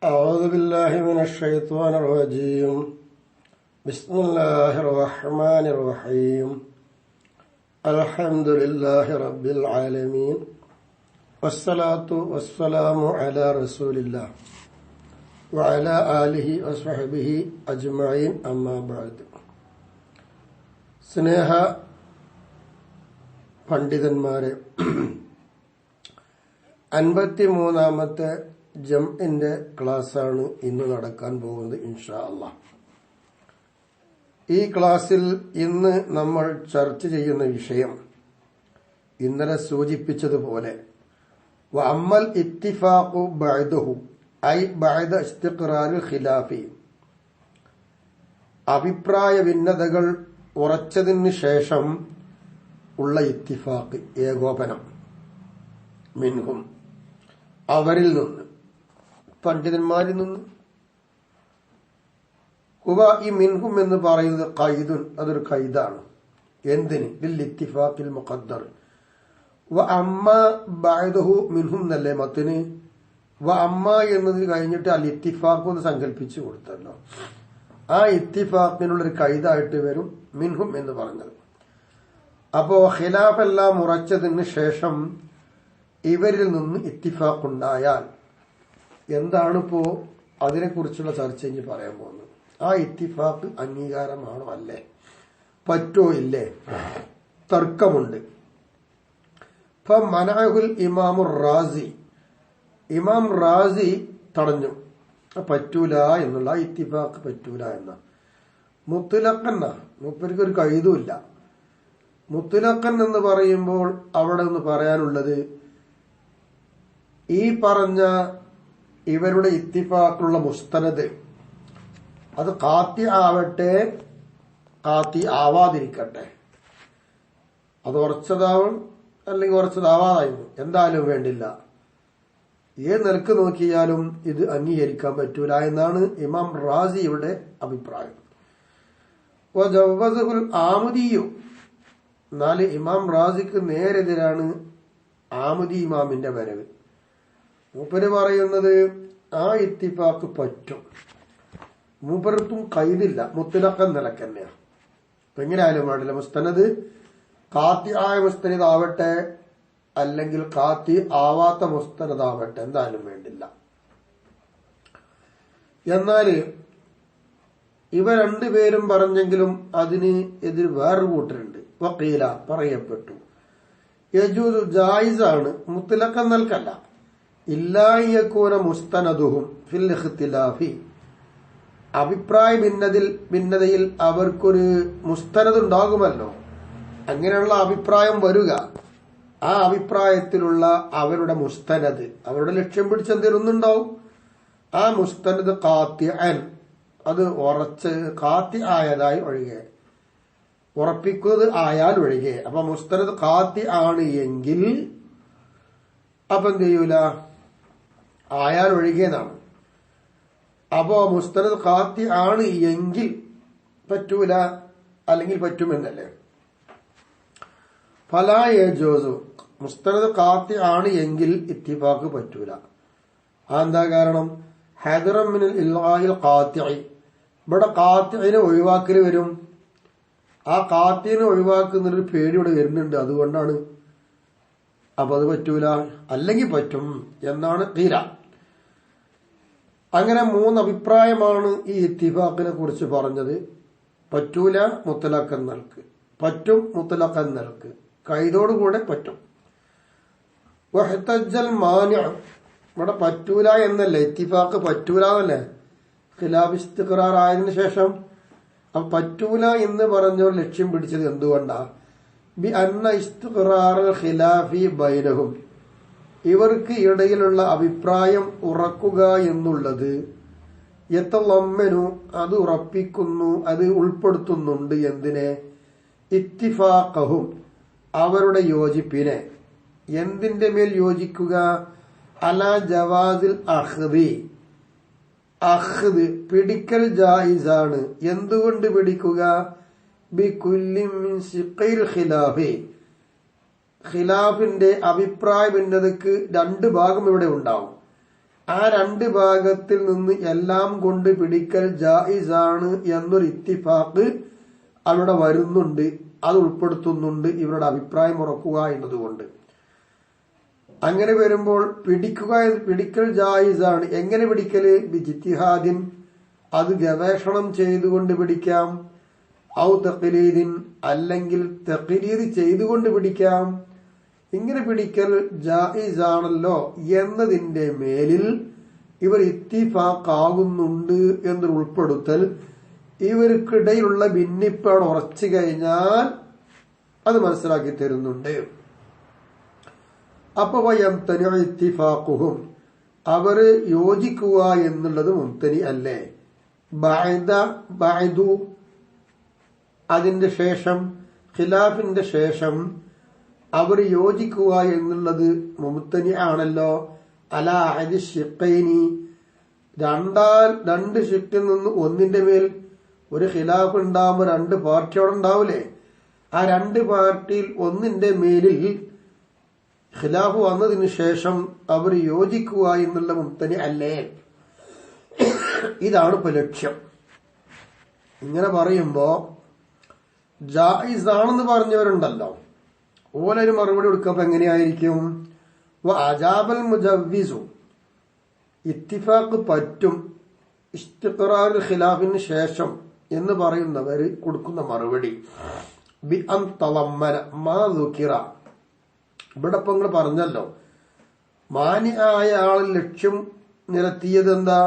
أعوذ بالله من الشيطان الرجيم بسم الله الرحمن الرحيم الحمد لله رب العالمين والصلاة والسلام على رسول الله وعلى آله وصحبه أجمعين أما بعد സ്നേഹ പണ്ഡിതന്മാരെ 53ാമത്തെ ജംഇന്റെ ക്ലാസ്സാണ് ഇന്ന് നടക്കാൻ പോകുന്നത് ഇൻഷാ അല്ലാഹ്. ഈ ക്ലാസ്സിൽ ഇന്ന് നമ്മൾ ചർച്ച ചെയ്യുന്ന വിഷയം ഇന്നലെ സൂചിപ്പിച്ചതുപോലെ വഅമ്മൽ ഇത്തിഫാഖു ബഅദഹു ഐ ബഅദ ഇസ്തിഖ്റാറിൽ ഖിലാഫി, അഭിപ്രായ ഭിന്നതകൾ ഉറച്ചതിന് ശേഷം ഉള്ള ഇത്തിഫാഖ്, ഏകോപനം, മിൻഹും അവരിൽ നിന്ന്, പണ്ഡിതന്മാരിൽ നിന്ന്. ഈ മിൻഹും എന്ന് പറയുന്നത് ഖൈദുൻ, അതൊരു ഖൈദാണ്. എന്തിന്? ലിൽ ഇത്തിഫാഖിൽ മുഖദ്ദർ. വ അമ്മ ബഅദഹു മിൻഹും എന്നല്ലേ മത്തിന്. വ അമ്മ എന്നത് കഴിഞ്ഞിട്ട് അൽ ഇത്തിഫാഖ് എന്ന് സങ്കല്പിച്ചു കൊടുത്തല്ലോ. ആ ഇത്തിഫാഖിനുള്ളൊരു ഖൈദായിട്ട് വരും മിൻഹും എന്ന് പറഞ്ഞത്. അപ്പോ ഖിലാഫ് എല്ലാം ഉറച്ചതിന് ശേഷം ഇവരിൽ നിന്ന് ഇത്തിഫാഖ് ഉണ്ടായാൽ എന്താണിപ്പോ അതിനെക്കുറിച്ചുള്ള ചർച്ച ഇനി പറയാൻ പോകുന്നത്. ആ ഇത്തിഫാഖ് അംഗീകാരമാണോ അല്ലേ, പറ്റോ ഇല്ലേ, തർക്കമുണ്ട്. മനഅഹുൽ ഇമാമുർ റാസി, ഇമാം റാസി തടഞ്ഞു, പറ്റൂല എന്നുള്ള, ഇത്തിഫാഖ് പറ്റൂല എന്ന. മുത്ലഖൻ, മൂപ്പർക്ക് ഒരു കഴിതുമില്ല. മുത്ലഖൻ എന്ന് പറയുമ്പോൾ അവിടെ ഒന്ന് പറയാനുള്ളത്, ഈ പറഞ്ഞ ഇവരുടെ ഇത്തിഫാഖിലുള്ള മുസ്തനദ് അത് ഖാത്തി ആവട്ടെ ഖാത്തി ആവാതിരിക്കട്ടെ, അത് ഉറച്ചതാവും അല്ലെങ്കിൽ ഉറച്ചതാവാതായിരുന്നു, എന്തായാലും വേണ്ടില്ല, ഏത് നിലക്ക് നോക്കിയാലും ഇത് അംഗീകരിക്കാൻ പറ്റൂല എന്നാണ് ഇമാം റാസിയുടെ അഭിപ്രായം. ആമുദിയോ, എന്നാല് ഇമാം റാസിക്ക് നേരെതിരാണ് ആമുദി ഇമാമിന്റെ വരവ്. മൂപ്പര് പറയുന്നത് ആ ഇത്തിഫാഖ് പറ്റും, മൂപ്പർക്കും കൈതില്ല, മുത്തലഖൻ നിലക്ക് തന്നെയാണ്. എങ്ങനെയായാലും വേണ്ടില്ല, മുസ്തനദ് ഖാത്തി ആയ മുസ്തനദ് ആവട്ടെ അല്ലെങ്കിൽ ഖാത്തി ആവാത്ത മുസ്തനദ് ആവട്ടെ, എന്തായാലും വേണ്ടില്ല. എന്നാല് ഇവ രണ്ടുപേരും പറഞ്ഞെങ്കിലും അതിന് എതിർ വേറൊരു കൂട്ടരുണ്ട്. വഖീല, പറയപ്പെട്ടു, യജൂസു, ജായിസാണ്, മുത്തലഖൻ നിലക്കല്ല. ഇല്ലാ യകൂന മുസ്തനദുഹും ഫിൽ ഇഖ്തിലാഫി, അഭിപ്രായ ഭിന്നതയിൽ അവർക്കൊരു മുസ്തനദ് ഉണ്ടാകുമല്ലോ, അങ്ങനെയുള്ള അഭിപ്രായം വരിക. ആ അഭിപ്രായത്തിലുള്ള അവരുടെ മുസ്തനദ്, അവരുടെ ലക്ഷ്യം പിടിച്ചെന്തിനൊന്നുണ്ടാവും. ആ മുസ്തനദ് ഖാത്തിഅൻ, അത് ഉറച്ച് ഖാത്തി ആയതായി ഒഴികെ, ഉറപ്പിക്കുന്നത് ആയാൽ ഒഴികെ. അപ്പൊ മുസ്തനദ് ഖാത്തി ആണ് എങ്കിൽ അപ്പൊ എന്ത് ചെയ്യൂല, ആയാൽ ഒഴികെന്നാണ്. അപ്പോ മുസ്തനദ് ഖാത്തി ആണ് എങ്കിൽ പറ്റൂല, അല്ലെങ്കിൽ പറ്റുമെന്നല്ലേ. ഫലാ യജൂസു, മുസ്തനദ് ഖാത്തി ആണ് എങ്കിൽ ഇത്തിഫാഖ് പറ്റൂല. എന്താ കാരണം? ഹദറൻ മിനൽ ഇൽഗാഇൽ ഖാത്തിഇ, ഇവിടെ ഖാത്തിഇനെ ഒഴിവാക്കൽ വരും. ആ ഖാത്തിനെ ഒഴിവാക്കുന്നൊരു പേടി ഇവിടെ വരുന്നുണ്ട്, അതുകൊണ്ടാണ്. അപ്പൊ അത് പറ്റൂല, അല്ലെങ്കിൽ പറ്റും എന്നാണ് ഖീല. അങ്ങനെ 3 അഭിപ്രായമാണ് ഈ ഇത്തിഫാഖിനെ കുറിച്ച് പറഞ്ഞത്. പറ്റൂല മുത്തലഖൻ നിലക്ക്, പറ്റും മുത്തലഖൻ നിലക്ക്, കൈതോടുകൂടെ പറ്റും. വഹ്തജ്ജൽ മാനിഅ, ഇവിടെ പറ്റൂല എന്നല്ലേ, ഇത്തിഫാഖ് പറ്റൂല എന്നല്ലേ, ഖിലാഫ് ഇസ്തിഖ്റാർ ആയതിനു ശേഷം. അപ്പൊ പറ്റൂല എന്ന് പറഞ്ഞവർ ലക്ഷ്യം പിടിച്ചത് എന്തുകൊണ്ടാ? ബി അന്ന ഇസ്തിഖ്റാറൽ ഖിലാഫി ബൈനഹും, ഇവർക്ക് ഇടയിലുള്ള അഭിപ്രായം ഉറക്കുക എന്നുള്ളത്, യതളമ്മനു, അത് ഉറപ്പിക്കുന്നു, അത് ഉൾപ്പെടുത്തുന്നുണ്ട്. എന്തിനെ? ഇത്തിഫാഖഹും, അവരുടെ യോജിപ്പിനെ. എന്തിന്റെ മേൽ യോജിക്കുക? അലാ ജവാസിൽ അഖ്ദി, അഖ്ദ് പിടിക്കൽ ജായിസാണ്. എന്തുകൊണ്ട് പിടിക്കുക? ബികുല്ലി മിൻ സിഖൈൽ ഖിലാഫി, ഖിലാഫിന്റെ അഭിപ്രായ ഭിന്നതയ്ക്ക് 2 ഭാഗം ഇവിടെ ഉണ്ടാവും. ആ രണ്ട് ഭാഗത്തിൽ നിന്ന് എല്ലാം കൊണ്ട് പിടിക്കൽ ജായിസാണ് എന്നൊരു ഇത്തിഫാഖ് അവിടെ വരുന്നുണ്ട്. അത് ഉൾപ്പെടുത്തുന്നുണ്ട് ഇവരുടെ അഭിപ്രായം ഉറക്കുക എന്നതുകൊണ്ട്. അങ്ങനെ വരുമ്പോൾ പിടിക്കൽ ജായിസാണ്. എങ്ങനെ പിടിക്കല്? ബിജിത്തിഹാദിൻ, അത് ഗവേഷണം ചെയ്തുകൊണ്ട് പിടിക്കാം. ഔ തഖ്ലീദിൻ, അല്ലെങ്കിൽ തഖ്ലീദ് ചെയ്തുകൊണ്ട് പിടിക്കാം. ഇങ്ങനെ പിടിക്കൽ ജായിസാണല്ലോ എന്നതിന്റെ മേലിൽ ഇവർ ഇത്തിഫാഖാകുന്നുണ്ട് എന്നൊരു ഉൾപ്പെടുത്തൽ ഇവർക്കിടയിലുള്ള ഭിന്നിപ്പാണ് ഉറച്ചു കഴിഞ്ഞാൽ അത് മനസ്സിലാക്കി തരുന്നുണ്ട്. അപ്പൊ വയംതനി ഇത്തിഫാഖുഹും, അവര് യോജിക്കുക എന്നുള്ളത് മുംതനി അല്ലേ? ബഅദു, അതിന്റെ ശേഷം, ഖിലാഫിന്റെ ശേഷം അവർ യോജിക്കുക എന്നുള്ളത് മുംതനി ആണല്ലോ. അലാ അഹദി ശിഖൈനി, രണ്ട് ഷിക്കിൽ നിന്ന് ഒന്നിന്റെ മേൽ ഒരു ഖിലാഫ് ഉണ്ടാവുമ്പോൾ രണ്ട് പാർട്ടി അവിടെ ഉണ്ടാവില്ലേ? ആ രണ്ട് പാർട്ടിയിൽ ഒന്നിന്റെ മേലിൽ ഖിലാഫ് വന്നതിന് ശേഷം അവർ യോജിക്കുക എന്നുള്ള മുംതനി അല്ലേ? ഇതാണ് ഇപ്പൊ ലക്ഷ്യം. ഇങ്ങനെ പറയുമ്പോ ജായിസാണെന്ന് പറഞ്ഞവരുണ്ടല്ലോ, ഓലൊരു മറുപടി കൊടുക്കുമ്പോ എങ്ങനെയായിരിക്കും? അജാബൽ മുജവ്വിസു, ഇത്തിഫാഖ് പറ്റും ഇസ്തിഖ്റാറുൽ ഖിലാഫിന് ശേഷം എന്ന് പറയുന്നവര് കൊടുക്കുന്ന മറുപടി ബി അൻ തളമ്മന മാ ദുകിറ. ഇവിടെ ഇപ്പൊ നിങ്ങൾ പറഞ്ഞല്ലോ, മാനിയായ ആളിൽ ലക്ഷ്യം നിരത്തിയത് എന്താ?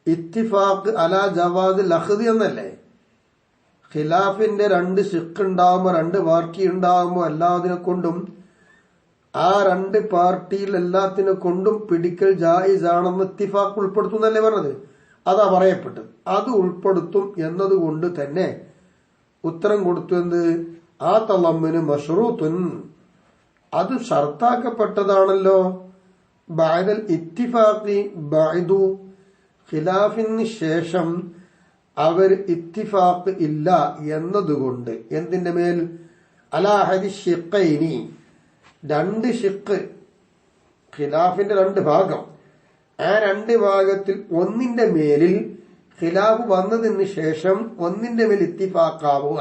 ഇത്തിഫാഖ് അലാ ജവാദ് ലഹ്ദ് എന്നല്ലേ? ഖിലാഫിന്റെ രണ്ട് ശിഖ് ഉണ്ടാവുമ്പോ, രണ്ട് പാർട്ടി ഉണ്ടാവുമ്പോ എല്ലാത്തിനെ കൊണ്ടും, ആ രണ്ട് പാർട്ടിയിൽ എല്ലാത്തിനെ കൊണ്ടും പിടിക്കൽ ജായിസാണെന്ന് ഇത്തിഫാഖ് ഉൾപ്പെടുത്തുന്നല്ലേ പറഞ്ഞത്? അതാ പറയപ്പെട്ടത്. അത് ഉൾപ്പെടുത്തും എന്നതുകൊണ്ട് തന്നെ ഉത്തരം കൊടുത്തു. എന്ത്? ആ തളമ്മിന് മഷ്റൂത്തുൻ, അത് ഷർത്താക്കപ്പെട്ടതാണല്ലോ. ബഅദൽ ഇത്തിഫാഖി ബഅദു, ഖിലാഫിന് ശേഷം അവർ ഇത്തിഫാഖ് ഇല്ല എന്നതുകൊണ്ട്. എന്തിന്റെ മേൽ? അലാ അഹദി ശിഖൈനി, രണ്ട് ഷിഖ്, ഖിലാഫിന്റെ രണ്ട് ഭാഗം, ആ രണ്ട് ഭാഗത്തിൽ ഒന്നിന്റെ മേലിൽ ഖിലാഫ് വന്നതിന് ശേഷം ഒന്നിന്റെ മേൽ ഇത്തിഫാഖാവുക.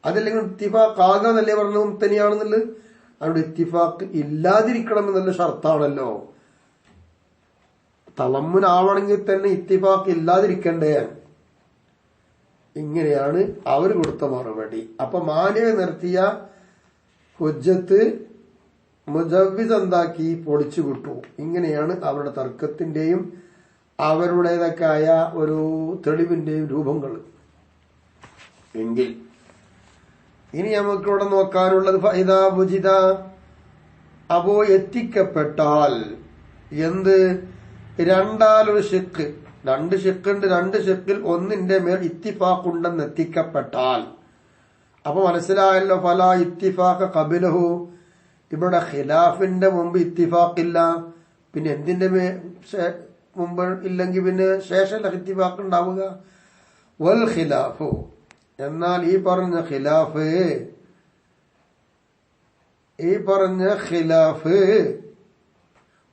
അതല്ലെങ്കിൽ ഇത്തിഫാഖാകുക എന്നല്ലേ പറഞ്ഞ മുംതനിയാണെന്നുള്ളത്? അവിടെ ഇത്തിഫാഖ് ഇല്ലാതിരിക്കണം എന്നുള്ള ഷർത്താണല്ലോ. തളമ്മുനാവണമെങ്കിൽ തന്നെ ഇത്തിഫാഖ് ഇല്ലാതിരിക്കണ്ടേ? ഇങ്ങനെയാണ് അവർ കൊടുത്ത മറുപടി. അപ്പൊ മാനിയെ നിർത്തിയ ഹുജ്ജത്ത് മുജവ്വിസ് എന്താക്കി? പൊളിച്ചു വിട്ടു. ഇങ്ങനെയാണ് അവരുടെ തർക്കത്തിന്റെയും അവരുടേതൊക്കെ ആയ ഒരു തെളിവിന്റെയും രൂപങ്ങൾ. എങ്കിൽ ഇനി നമുക്കിവിടെ നോക്കാനുള്ളത് ഫൈദാ ബുജിദ, അപ്പോ എത്തിക്കപ്പെട്ടാൽ എന്ത്? രണ്ടാലൊരു ഷിക്ക്, രണ്ട് ഷിക്കുണ്ട്, രണ്ട് ഷിക്കിൽ ഒന്നിന്റെ മേൽ ഇത്തിഫാഖുണ്ടെന്ന് എത്തിക്കപ്പെട്ടാൽ, അപ്പൊ മനസ്സിലായല്ലോ. ഫലാ ഇത്തിഫാഖ ഖബലഹു, ഇവിടെ ഖിലാഫിന്റെ മുമ്പ് ഇത്തിഫാഖില്ല, പിന്നെ എന്തിന്റെ മുമ്പ് ഇല്ലെങ്കിൽ പിന്നെ ശേഷമല്ല ഇത്തിഫാഖ് ഉണ്ടാവുക. വൽ ഖിലാഫു, എന്നാൽ ഈ പറഞ്ഞ ഖിലാഫ്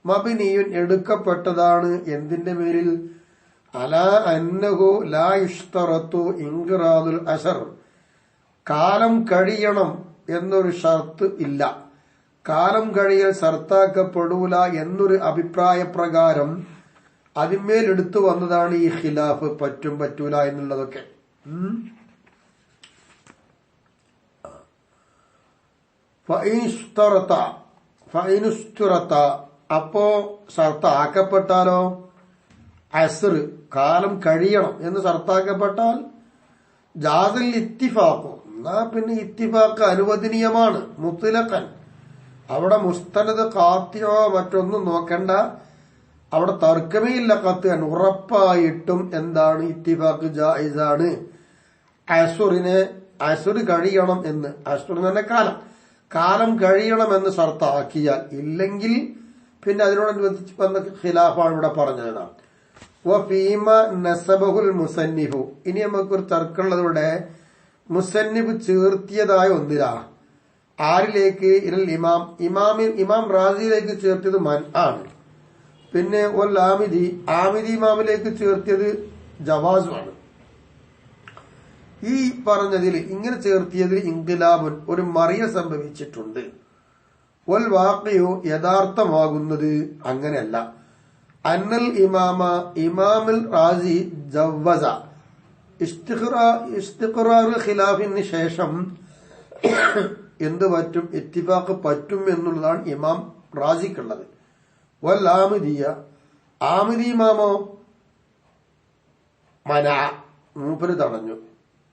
മബ്നിയുൻ, എടുക്കപ്പെട്ടതാണ്. എന്തിന്റെ പേരിൽ? അലാ അന്നഹു ലാ യുഷ്തറത്തു ഇൻഖിറാദുൽ അസർ, കാലം കഴിയണം എന്നൊരു ഷർത്ത് ഇല്ല, കാലം കഴിയൽ ഷർത്താക്കപ്പെടൂല എന്നൊരു അഭിപ്രായ പ്രകാരം അതിന്മേൽ എടുത്തു വന്നതാണ് ഈ ഖിലാഫ്. പറ്റും പറ്റൂല എന്നുള്ളതൊക്കെ. ഫൈനുസ്തുറത്ത, അപ്പോ ഷർത്ത് ആക്കപ്പെട്ടാലോ? അസ്ർ, കാലം കഴിയണം എന്ന് ഷർത്താക്കപ്പെട്ടാൽ ജാസിൽ ഇത്തിഫാഖു, എന്നാ പിന്നെ ഇത്തിഫാഖ് അനുവദനീയമാണ്. മുത്ലഖൻ, അവിടെ മുസ്തനദ് ഖാത്തിയോ മറ്റൊന്നും നോക്കണ്ട, അവിടെ തർക്കമേ ഇല്ല. ഖത്അൻ, ഉറപ്പായിട്ടും എന്താണ്? ഇത്തിഫാഖ് ജായിസാണ്. അസ്ർ കഴിയണം എന്ന്, അസ്ർ തന്നെ കാലം കഴിയണമെന്ന് ഷർത്താക്കിയാൽ, ഇല്ലെങ്കിൽ പിന്നെ അതിനോടനുബന്ധിച്ച് വന്ന ഖിലാഫാണ് ഇവിടെ പറഞ്ഞത്. വഫീമ നസബഹുൽ മുസന്നിഫു, ഇനി നമുക്കൊരു തർക്കമുള്ളത് ഇവിടെ മുസന്നിഫ് ചേർത്തിയതായ ഒന്നിലാ. ആരിലേക്ക്? ഇമാം റാസിയിലേക്ക് ചേർത്തിയത് മൻ ആണ്. പിന്നെ ആമിദി ഇമാമിലേക്ക് ചേർത്തിയത് ജവാസുമാണ്. ഈ പറഞ്ഞതിൽ ഇങ്ങനെ ചേർത്തിയതിൽ ഇൻഖിലാബുൻ ഒരു മറിയ സംഭവിച്ചിട്ടുണ്ട്. വൽ വാഖിഉ യഥാർത്ഥമാകുന്നത് അങ്ങനെയല്ല. അന്നൽ ഇമാമുൽ റാസി ജവ്വസ ഇസ്തിഖ്റാറുൽ ഖിലാഫിന് ശേഷം എന്ത് പറ്റും, ഇത്തിഫാഖ് പറ്റും എന്നുള്ളതാണ് ഇമാം റാസിക്കുള്ളത്. വൽ ആമിദി ഇമാമോ മൂപ്പര് തടഞ്ഞു.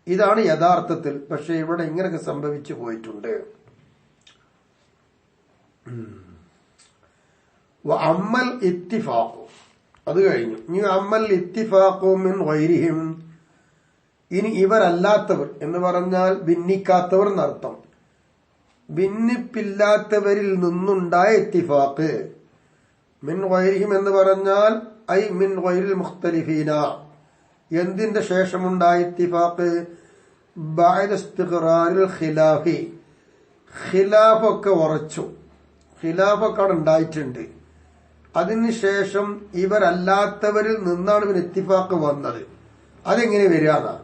ഇതാണ് യഥാർത്ഥത്തിൽ. പക്ഷെ ഇവിടെ ഇങ്ങനെയൊക്കെ സംഭവിച്ചു പോയിട്ടുണ്ട്. അമ്മൽ ഇത്തിഫാഖു അത് കഴിഞ്ഞു. ഇനി അമ്മൽ ഇത്തിഫാഖു മിൻ ഗൈരിഹിം, ഇനി ഇവരല്ലാത്തവർ എന്ന് പറഞ്ഞാൽ ഭിന്നിക്കാത്തവർ എന്നർത്ഥം. ഭിന്നിപ്പില്ലാത്തവരിൽ നിന്നുണ്ടായ ഇത്തിഫാഖ്. മിൻ ഗൈരിഹിം എന്ന് പറഞ്ഞാൽ ഐ മിൻ ഗൈരിൽ മുഖ്തലിഫീന, എന്തിന്റെ ശേഷമുണ്ടായ ഇത്തിഫാഖ്? ബഅദ ഇസ്തിഖ്റാറിൽ ഖിലാഫി, ഖിലാഫൊക്കെ ഉറച്ചു, ഖിലാഫൊക്കെ അവിടെ ഉണ്ടായിട്ടുണ്ട്. അതിനുശേഷം ഇവരല്ലാത്തവരിൽ നിന്നാണ് ഇവർ ഇത്തിഫാഖ് വന്നത്. അതെങ്ങനെ വരികയെന്നാ?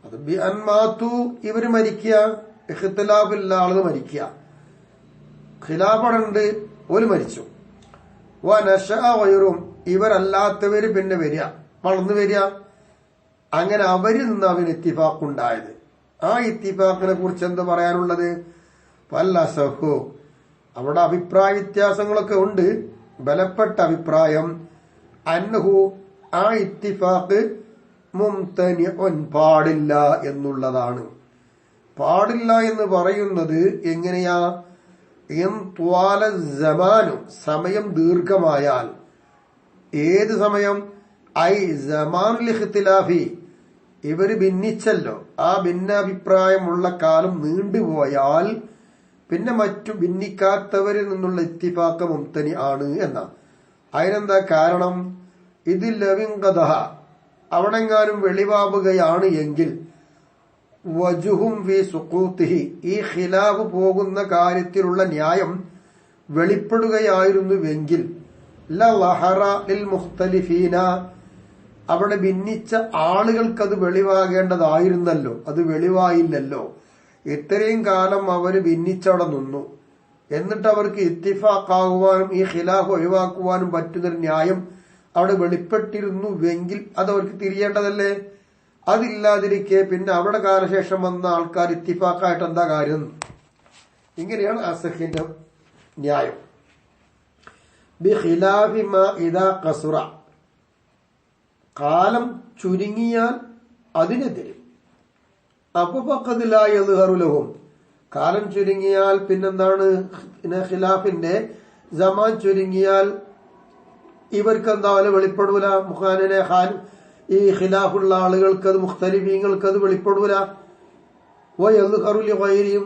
അത് ബി അൻമാത്തു, ഇവര് മരിക്കുക, ഇഖ്തിലാഫില്ല ആളുകൾ മരിക്കുക, ഖിലാഫുണ്ട്, ഒരു മരിച്ചു. വനശഅവൈറും, ഇവരല്ലാത്തവര് പിന്നെ വരിക, വളർന്നു വരിക. അങ്ങനെ അവരിൽ നിന്ന് അവന് ഇത്തിഫാഖ് ഉണ്ടായത്. ആ ഇത്തിഫാഖിനെ കുറിച്ച് എന്ത് പറയാനുള്ളത്? ഫല്ലസഹു, അവിടെ അഭിപ്രായ വ്യത്യാസങ്ങളൊക്കെ ഉണ്ട്. ബലപ്പെട്ട അഭിപ്രായം അന്നഹു, ആ ഇത്തിഫാഖ് മുംതനിഉൻ, പാടില്ല എന്നുള്ളതാണ്. പാടില്ല എന്ന് പറയുന്നത് എങ്ങനെയാ? ത്വാല സമാനു, സമയം ദീർഘമായാൽ. ഏത് സമയം? ഐ സമാനുൽ ഇഖ്തിലാഫി, ഇവര് ഭിന്നിച്ചല്ലോ, ആ ഭിന്നാഭിപ്രായമുള്ള കാലം നീണ്ടുപോയാൽ പിന്നെ മറ്റു ഭിന്നിക്കാത്തവരിൽ നിന്നുള്ള ഇത്തിഫാഖ് മുംതനി ആണ് എന്ന. അതിനെന്താ കാരണം? ഇത് ലവിങ്കദഹ, അവിടെങ്ങാനും വെളിവാവുകയാണ് എങ്കിൽ വജുഹും ഫി സുഖൂത്തിഹി, ഈ ഖിലാഫ് പോകുന്ന കാര്യത്തിലുള്ള ന്യായം വെളിപ്പെടുകയായിരുന്നുവെങ്കിൽ ലളഹറ ലിൽ മുഖ്തലിഫീന, അവിടെ ഭിന്നിച്ച ആളുകൾക്കത് വെളിവാകേണ്ടതായിരുന്നല്ലോ, അത് വെളിവായില്ലല്ലോ. ഇത്രയും കാലം അവര് ഭിന്നിച്ചവിടെ നിന്നു, എന്നിട്ട് അവർക്ക് ഇത്തിഫാഖാകുവാനും ഈ ഖിലാഫ് ഒഴിവാക്കുവാനും പറ്റുന്നൊരു ന്യായം അവിടെ വെളിപ്പെട്ടിരുന്നുവെങ്കിൽ അത് അവർക്ക് തിരിയേണ്ടതല്ലേ? അതില്ലാതിരിക്കെ പിന്നെ അവിടെ കാലശേഷം വന്ന ആൾക്കാർ ഇത്തിഫാഖായിട്ട് എന്താ കാര്യം? ഇങ്ങനെയാണ് അസഹിന്റെ ന്യായം. ബിഖിലാഫി മാ ഇദാ ഖസുറ, കാലം ചുരുങ്ങിയാൽ അതിനെതിരെ. അപ്പൊ ഫഖദ് ലാ യദ്ഹറു ലഹും, കാലം ചുരുങ്ങിയാൽ പിന്നെന്താണ്? ഖിലാഫിന്റെ സമാൻ ചുരുങ്ങിയാൽ ഇവർക്ക് എന്താ വെളിപ്പെടൂല. മുഖാനിനെ ഈ ഖിലാഫുള്ള ആളുകൾക്ക്, അത് മുഖ്തലിഫീങ്ങൾക്ക് അത് വെളിപ്പെടൂല. വയദ്ഹറു ലിഗൈരിഹിം,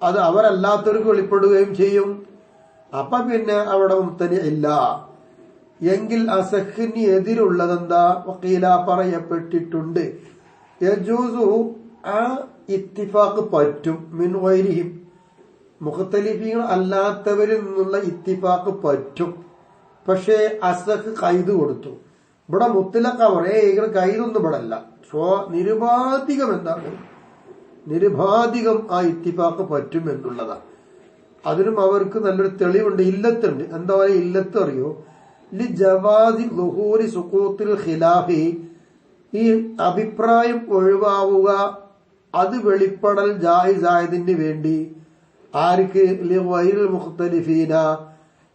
അത് അവരല്ലാത്തവർക്ക് വെളിപ്പെടുകയും ചെയ്യും. അപ്പൊ പിന്നെ അവിടെ മുംതനി ഇല്ല. എങ്കിൽ അസഹിന് എതിരുള്ളതെന്താ? വഖീല, പറയപ്പെട്ടിട്ടുണ്ട്, യജൂസു, ആ ഇത്തിഫാഖ് പറ്റും. മിൻ ഗൈരിഹിം, മുഖ്തലിഫീങ്ങൾ അല്ലാത്തവരിൽ നിന്നുള്ള ഇത്തിഫാഖ് പറ്റും. പക്ഷേ അസഹ് കൈത് കൊടുത്തു. ഇവിടെ മുത്തലഖ് ഇങ്ങനെ കൈതൊന്നും ഇവിടെ അല്ല. നിരുപാധികം എന്താണ്? നിരുപാധികം ആ ഇത്തിഫാഖ് പറ്റും എന്നുള്ളതാണ്. അതിനും അവർക്ക് നല്ലൊരു തെളിവുണ്ട്, ഇല്ലത്തുണ്ട്. എന്താ പറയുക ഇല്ലത്ത് അറിയോ? ലി ജവാദി ളുഹൂരി സുഖൂത്തിൽ ഖിലാഫി, ഈ അഭിപ്രായം ഒഴിവാവുക, അത് വെളിപ്പെടൽ ജായിസായതിന് വേണ്ടി. ആർക്ക്? ലിഗൈറിൽ മുഖ്തലിഫീന,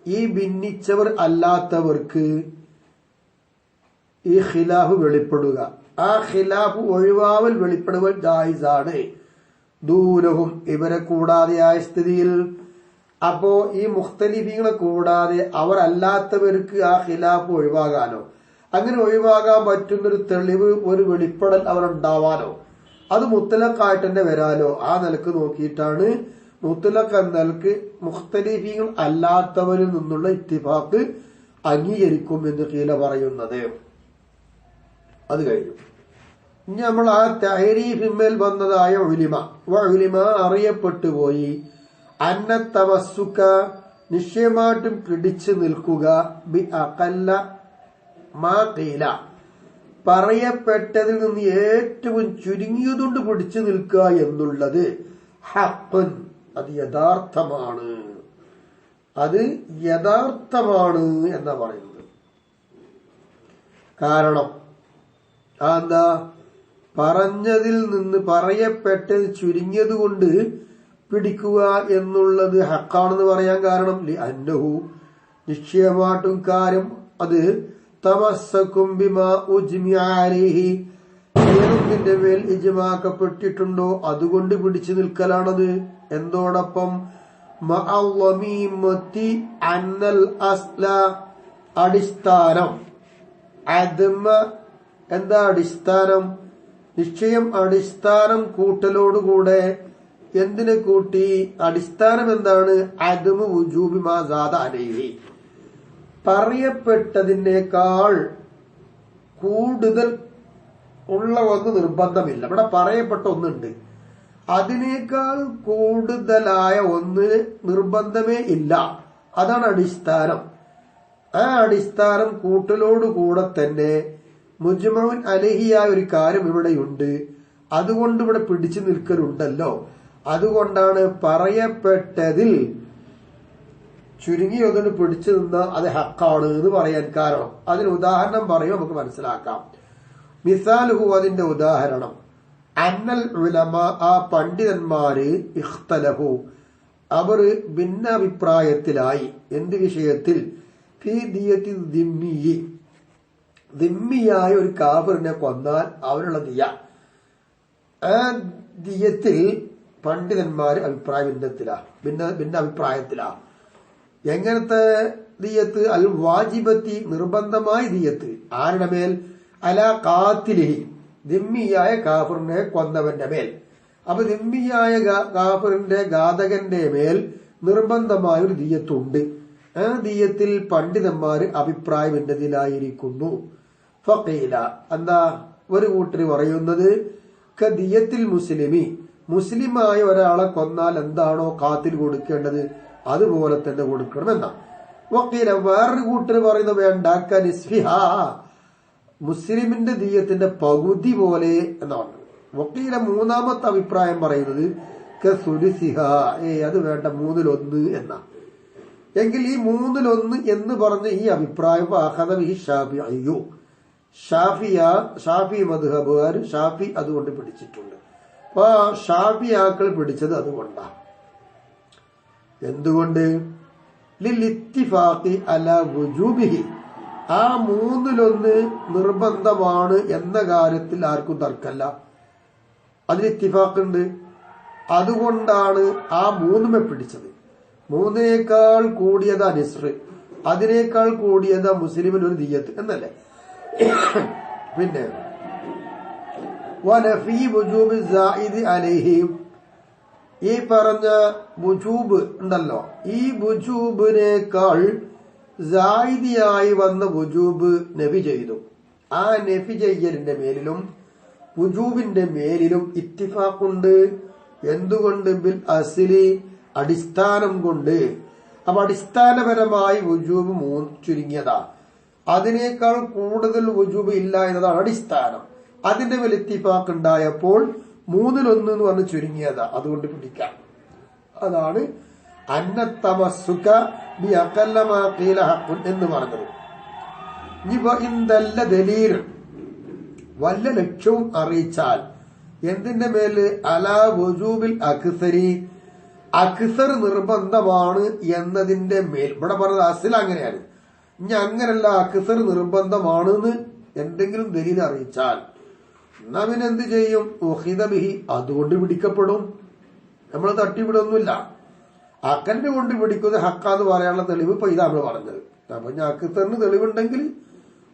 ഈ ഭിന്നിച്ചവർ അല്ലാത്തവർക്ക് ഈ ഖിലാഫ് വെളിപ്പെടുക, ആ ഖിലാഫ് ഒഴിവാവൽ വെളിപ്പെടുവൽ ജായിസാണ്. ദൂരവും, ഇവരെ കൂടാതെയായ സ്ഥിതിയിൽ. അപ്പോ ഈ മുഖ്തലിഫീങ്ങളെ കൂടാതെ അവരല്ലാത്തവർക്ക് ആ ഖിലാഫ് ഒഴിവാകാനോ, അങ്ങനെ ഒഴിവാകാൻ പറ്റുന്നൊരു തെളിവ്, ഒരു വെളിപ്പെടൽ അവരുണ്ടാവാനോ, അത് മുത്തലഖായിട്ട് തന്നെ വരാലോ. ആ നിലക്ക് നോക്കിയിട്ടാണ് മുത്തലഖ് എന്ന നിലക്ക് മുഖ്തലിഫീങ്ങൾ അല്ലാത്തവരിൽ നിന്നുള്ള ഇത്തിഫാഖ് അംഗീകരിക്കും എന്ന് ഖീല പറയുന്നത്. അത് കഴിഞ്ഞു. ഇനി നമ്മൾ ആ തഹരീഫിന്മേൽ വന്നതായ ഉലിമ അറിയപ്പെട്ടു പോയി. അന്ന തമസ്സുക നിശ്ചയമായിട്ടും പിടിച്ചു നിൽക്കുക ബി അഖല്ല മാ ഖീല പറയപ്പെട്ടതിൽ നിന്ന് ഏറ്റവും ചുരുങ്ങിയതുകൊണ്ട് പിടിച്ചു നിൽക്കുക എന്നുള്ളത് ഹഖ്ഖുൻ അത് യഥാർത്ഥമാണ്, അത് യഥാർത്ഥമാണ് എന്നാ പറയുന്നത്. കാരണം എന്താ? പറഞ്ഞതിൽ നിന്ന് പറയപ്പെട്ടത് ചുരുങ്ങിയത് കൊണ്ട് പിടിക്കുക എന്നുള്ളത് ഹക്കാണെന്ന് പറയാൻ കാരണം അന്നഹു നിശ്ചയമായിട്ടും കാര്യം അത് തമസ്സകും ബിമാ ഉജ്മിഅ അലൈഹി ഏതൊന്നിന്റെ മേൽ ഇജ്മാക്കപ്പെട്ടിട്ടുണ്ടോ അതുകൊണ്ട് പിടിച്ചു നിൽക്കലാണത്. എന്തോടൊപ്പം മഅവമീമത്തി അന്നൽ അസ്ല അടിസ്ഥാനം അദ്മ എന്താ അടിസ്ഥാനം? നിശ്ചയം അടിസ്ഥാനം കൂട്ടലോടുകൂടെ എന്തിനെ കൂട്ടി? അടിസ്ഥാനം എന്താണ്? അദ്മു വുജൂബി മാ സാദ അലൈഹി പറയപ്പെട്ടതിനേക്കാൾ കൂടുതൽ ഉള്ള ഒന്ന് നിർബന്ധമില്ല. ഇവിടെ പറയപ്പെട്ട ഒന്നുണ്ട്, അതിനേക്കാൾ കൂടുതലായ ഒന്ന് നിർബന്ധമേ ഇല്ല. അതാണ് അടിസ്ഥാനം. ആ അടിസ്ഥാനം കൂട്ടലോടുകൂടെ തന്നെ മുജ്മഉൻ അലൈഹിയായ ഒരു കാര്യം ഇവിടെയുണ്ട്, അതുകൊണ്ട് ഇവിടെ പിടിച്ചു നിൽക്കലുണ്ടല്ലോ. അതുകൊണ്ടാണ് പറയപ്പെട്ടതിൽ ചുരുങ്ങിയൊന്നിന് പിടിച്ചു നിന്ന അത് ഹക്കാണ് എന്ന് പറയാൻ കാരണം. അതിന് ഉദാഹരണം പറയും, നമുക്ക് മനസ്സിലാക്കാം. മിസാലുഹു അതിന്റെ ഉദാഹരണം അന്നൽ ഉലമ ആ പണ്ഡിതന്മാര് ഇഖ്തലഫു അവർ ഭിന്നാഭിപ്രായത്തിലായി. എന്ത് വിഷയത്തിൽ? ഫീ ദിയത്തി ദിമ്മിയി ദിമ്മിയായ ഒരു കാഫിറിനെ കൊന്നാൽ അവനുള്ള ദിയ. ആ ദിയത്തിൽ പണ്ഡിതന്മാര് അഭിപ്രായ ഭിന്നാഭിപ്രായത്തിലാ. എങ്ങനത്തെ ദിയത്ത്? അൽ വാജിബത്തി നിർബന്ധമായ ദിയത്ത്. ആരുടെ മേൽ? അലാ ഖാതിലിഹി ദിമ്മിയായ കാഫിറിനെ കൊന്നവന്റെ മേൽ. അപ്പൊ ദിമ്മിയായ കാഫിറിന്റെ ഘാതകന്റെ മേൽ നിർബന്ധമായ ഒരു ദിയത്തുണ്ട്. ആ ദിയത്തിൽ പണ്ഡിതന്മാര് അഭിപ്രായ ഭിന്നതയിലായിരിക്കുന്നു. ഫഖീല എന്താ? ഒരു കൂട്ടര് പറയുന്നത് ദിയത്തിൽ മുസ്ലിമി മുസ്ലിമായ ഒരാളെ കൊന്നാൽ എന്താണോ ഖാത്തിൽ കൊടുക്കേണ്ടത് അതുപോലെ തന്നെ കൊടുക്കണമെന്നാ. വക്കീല വേറൊരു കൂട്ടര് പറയുന്നത് വേണ്ട, കനിസ്ഫിഹാ മുസ്ലിമിന്റെ ദിയത്തിന്റെ പകുതി പോലെ എന്നാണ്. വക്കീല മൂന്നാമത്തെ അഭിപ്രായം പറയുന്നത് അത് വേണ്ട 1/3 എന്നാ. എങ്കിൽ ഈ 1/3 എന്ന് പറഞ്ഞ ഈ അഭിപ്രായം ഷാഫി മദ്ഹബുകാർ ഷാഫി അതുകൊണ്ട് പിടിച്ചിട്ടുണ്ട്. അപ്പൊ ഷാഫിയാക്കൾ പിടിച്ചത് അതുകൊണ്ടാ. എന്തുകൊണ്ട്? ലിൽഇത്തിഫാഖി അലാ വുജൂബിഹി ആ 1/3 നിർബന്ധമാണ് എന്ന കാര്യത്തിൽ ആർക്കും തർക്കല്ല, അതിന് ഇത്തിഫാഖുണ്ട്. അതുകൊണ്ടാണ് ആ 3 പിടിച്ചത്. 3നേക്കാൾ കൂടിയതാ നിസ്ർ, അതിനേക്കാൾ കൂടിയതാ മുസ്ലിമിന് ഒരു ദിയത്ത് എന്നല്ലേ. പിന്നെ വനഫി വുജൂബി സായിദി അലൈഹി ഈ പറഞ്ഞ വുജൂബ് ഉണ്ടല്ലോ, ഈ വുജൂബിനേക്കാൾ സായിദിയായി വന്ന വുജൂബ് നഫി ചെയ്തു. ആ നഫി ചെയ്യലിന്റെ മേലിലും വുജൂബിന്റെ മേലിലും ഇത്തിഫാഖുണ്ട്. എന്തുകൊണ്ട്? ബിൽ അസ്ലി അടിസ്ഥാനം കൊണ്ട്. അപ്പൊ അടിസ്ഥാനപരമായി വുജൂബ് 3 ചുരുങ്ങിയതാ, അതിനേക്കാൾ കൂടുതൽ വുജൂബ് ഇല്ല എന്നതാണ് അടിസ്ഥാനം. അതിന്റെ മേൽ ഇത്തിഫാഖ് ഉണ്ടായപ്പോൾ 1/3 എന്ന് പറഞ്ഞ് ചുരുങ്ങിയതാ, അതുകൊണ്ട് പിടിക്കാം. അതാണ് അന്നത്തമസ്സുക ബി അഖല്ല മാ ഖീല ഹഖ്ഖുൻ എന്ന് പറഞ്ഞത്. ഇനിയിപ്പോ ഇന്തല്ല ദലീൽ വല്ല ലക്ഷ്യവും അറിയിച്ചാൽ എന്തിന്റെ മേല്? അലാ വുജൂബിൽ അക്സരി അക്സർ നിർബന്ധമാണ് എന്നതിന്റെ മേൽ. ഇവിടെ പറഞ്ഞത് അസ്ൽ അങ്ങനെയാണ്. ഇനി അങ്ങനല്ല, അക്സർ നിർബന്ധമാണ് എന്ന് എന്തെങ്കിലും ദലീൽ അറിയിച്ചാൽ എന്നാ പിന്നെ എന്ത് ചെയ്യും? ബിഹി അതുകൊണ്ട് പിടിക്കപ്പെടും. നമ്മൾ തട്ടിവിടൊന്നുമില്ല. അക്കലിനെ കൊണ്ട് പിടിക്കുന്നത് ഹക്കാന്ന് പറയാനുള്ള തെളിവ് ഇപ്പൊ ഇതാ നമ്മൾ പറഞ്ഞത്. അപ്പൊ ഞാൻ അക്സറിന് തെളിവുണ്ടെങ്കിൽ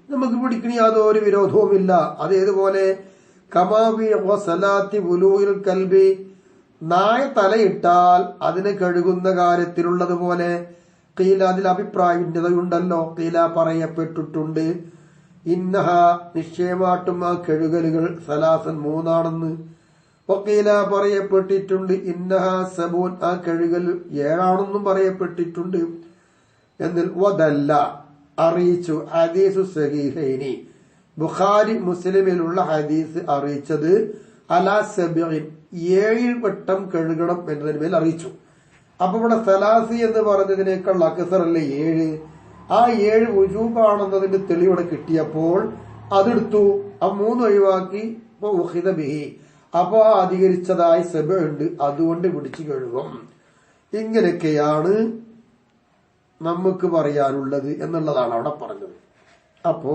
നമുക്ക് പിടിക്കണ യാതൊരു വിരോധവുമില്ല. അതേതുപോലെ കമാവി സലാത്തി വുലൂഇൽ കൽബി നായ തലയിട്ടാൽ അതിനെ കഴുകുന്ന കാര്യത്തിലുള്ളതുപോലെ ഖീല അതിൽ അഭിപ്രായ ഭിന്നതയുണ്ടല്ലോ. ഖീല പറയപ്പെട്ടിട്ടുണ്ട് ഇന്നഹ നിശ്ചയമായിട്ടും ആ കഴുകലുകൾ സലാസൻ 3 ആണെന്ന്. വക്കീല പറയപ്പെട്ടിട്ടുണ്ട് ഇന്നഹ സബൂൻ ആ കഴുകൽ 7 പറയപ്പെട്ടിട്ടുണ്ട്. എന്നിൽ വദല്ല അറിയിച്ചു ഹദീസു സഹീഹൈനി ബുഖാരി മുസ്ലിമിലുള്ള ഹദീസ് അറിയിച്ചത് അലാ സബീൻ 7 വട്ടം കഴുകണം എന്നതിന് മേൽ അറിയിച്ചു. അപ്പൊ ഇവിടെ സലാസി എന്ന് പറഞ്ഞതിനേക്കാൾ അക്സറല്ലേ 7. ആ 7 വുജൂബാണെന്നതിന്റെ തെളിവിടെ കിട്ടിയപ്പോൾ അതെടുത്തു. ആ 3 ഒഴിവാക്കി ബിഹി. അപ്പൊ ആ അധികരിച്ചതായി സബ ഉണ്ട്, അതുകൊണ്ട് പിടിച്ചു കഴുകും. ഇങ്ങനെയൊക്കെയാണ് നമുക്ക് പറയാനുള്ളത് എന്നുള്ളതാണ് അവിടെ പറഞ്ഞത്. അപ്പോ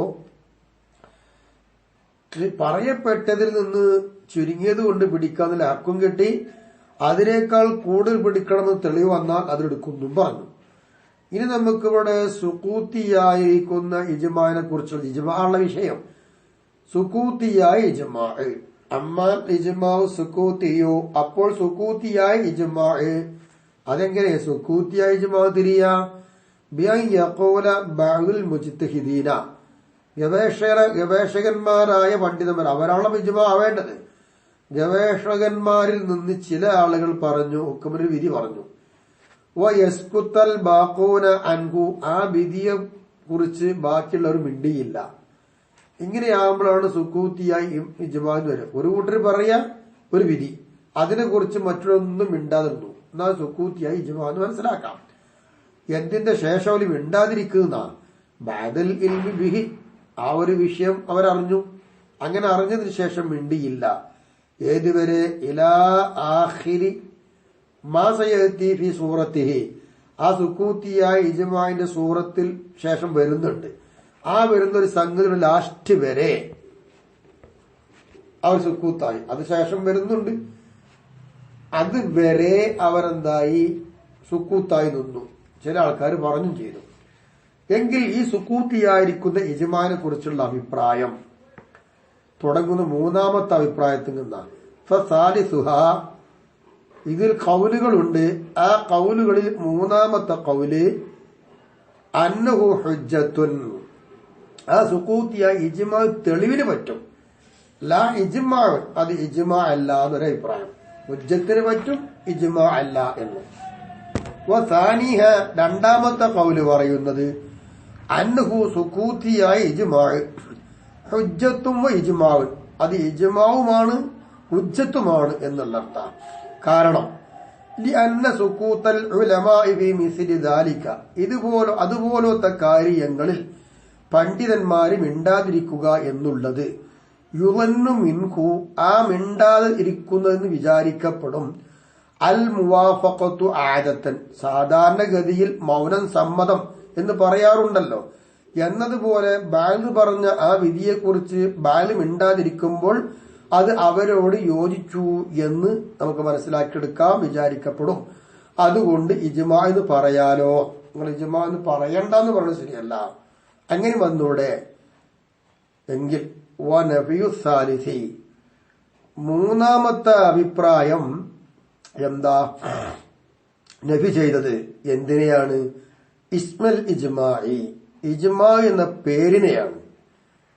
പറയപ്പെട്ടതിൽ നിന്ന് ചുരുങ്ങിയത് കൊണ്ട് പിടിക്കാന്നുള്ള ഹക്കും കിട്ടി. അതിനേക്കാൾ കൂടുതൽ പിടിക്കണമെന്ന് തെളിവ് വന്നാൽ അതെടുക്കുന്നും പറഞ്ഞു. ഇനി നമുക്കിവിടെ സുക്കൂത്തിയായിരിക്കുന്ന ഇജ്മാനെ കുറിച്ചുള്ള ഇജ്മാള്ള വിഷയം. സുക്കൂത്തിയായ ഇജ്മാ അമ്മാൻ ഇജ്മാവ് സുക്കൂത്തിയോ. അപ്പോൾ സുക്കൂത്തിയായ ഇജ്മാ അതെങ്ങനെ സുക്കൂത്തിയായ ഇജ്മാ തിരിയാ ബിഅൻ ബഅദുൽ മുജ്തഹിദീന ഗവേഷകന്മാരായ പണ്ഡിതന്മാർ അവരാണ് ഇജ്മാ ആവേണ്ടത്. ഗവേഷകന്മാരിൽ നിന്ന് ചില ആളുകൾ പറഞ്ഞു, ഹുക്മിന് വിധി പറഞ്ഞു. വയസ്കുത്തൽ ബാഖൂന അൻഹു ആ വിധിയെ കുറിച്ച് ബാക്കിയുള്ളവർ മിണ്ടിയില്ല. ഇങ്ങനെയാകുമ്പോഴാണ് സുക്കൂത്തിയായി ഇജ്മാ വരും. ഒരു കൂട്ടർ പറയാ ഒരു വിധി, അതിനെ കുറിച്ച് മറ്റൊന്നും മിണ്ടാതിരുന്നു, എന്നാൽ സുക്കൂത്തിയായി ഇജ്മാ എന്ന് മനസ്സിലാക്കാം. എന്തിന്റെ ശേഷം അവർ മിണ്ടാതിരിക്കുന്ന ബഅദൽ ഇൽമി ബിഹി ആ ഒരു വിഷയം അവരറിഞ്ഞു. അങ്ങനെ അറിഞ്ഞതിന് ശേഷം മിണ്ടിയില്ല. ഏതുവരെ ഇലാ ആഖിരി മാ സയഅതി ഫി സൂറത്തിഹി ആ സുക്കൂത്തിയായ ഇജ്മാഇന്റെ സൂറത്തിൽ ശേഷം വരുന്നുണ്ട്. ആ വരുന്ന ഒരു സംഗതിയുടെ ലാസ്റ്റ് വരെ അവർ സുക്കൂത്തായി. അത് ശേഷം വരുന്നുണ്ട്, അത് വരെ അവരെന്തായി സുക്കൂത്തായി നിന്നു. ചില ആൾക്കാർ പറഞ്ഞും ചെയ്തു. എങ്കിൽ ഈ സുക്കൂത്തിയായിരിക്കുന്ന ഇജ്മാനെ കുറിച്ചുള്ള അഭിപ്രായം തുടങ്ങുന്ന 3ാമത്തെ അഭിപ്രായത്തിൽ നിന്നാണ്. ഫസാലിസുഹ ഇതിൽ കൗലുകളുണ്ട്. ആ കൗലുകളിൽ 3ാമത്തെ കൗല് അന്നഹു ഹുജ്ജത്തുൻ ആ സുക്കൂത്തിയായ ഇജ്മാ തെളിവിന് പറ്റും. ലാ ഇജ്മാ അത് ഇജ്മാ അല്ല എന്നൊരു അഭിപ്രായം. ഹുജ്ജത്തിന് പറ്റും, ഇജ്മാ അല്ല എന്ന്. വസാനിഹ 2ാമത്തെ കൗല് പറയുന്നത് അന്നഹു സുക്കൂത്തിയായ ഇജ്മാ ഹുജ്ജത്തും ഇജ്മാവും അത് ഇജ്മാവുമാണ് ഹുജ്ജത്തുമാണ് എന്നുള്ള അർത്ഥം. കാരണം ലിഅന്ന സുക്കൂത്തൽ ഉലമാഇ ഫീ മിസ്ലി ദാലിക അതുപോലത്തെ കാര്യങ്ങളിൽ പണ്ഡിതന്മാര് മിണ്ടാതിരിക്കുക എന്നുള്ളത് യുളന്നു മിൻഹു ആ മിണ്ടാതെ ഇരിക്കുന്നതെന്ന് വിചാരിക്കപ്പെടും. അൽ മുവാഫഖത്തു ആദത്തൻ സാധാരണഗതിയിൽ മൗനം സമ്മതം എന്ന് പറയാറുണ്ടല്ലോ എന്നതുപോലെ ബാല് പറഞ്ഞ ആ വിധിയെക്കുറിച്ച് ബാല് മിണ്ടാതിരിക്കുമ്പോൾ അത് അവരോട് യോജിച്ചു എന്ന് നമുക്ക് മനസ്സിലാക്കിയെടുക്കാം വിചാരിക്കപ്പെടും. അതുകൊണ്ട് ഇജ്മാ എന്ന് പറയാലോ. നിങ്ങൾ ഇജ്മാ എന്ന് പറയണ്ടെന്ന് പറഞ്ഞത് ശരിയല്ല, അങ്ങനെ വന്നൂടെ. എങ്കിൽ വനഫിയു സാലിസി 3ാമത്തെ അഭിപ്രായം എന്താ നഫി ചെയ്തത് എന്തിനെയാണ്? ഇസ്മൽ ഇജ്മായി ഇജ്മാ എന്ന പേരിനെയാണ്.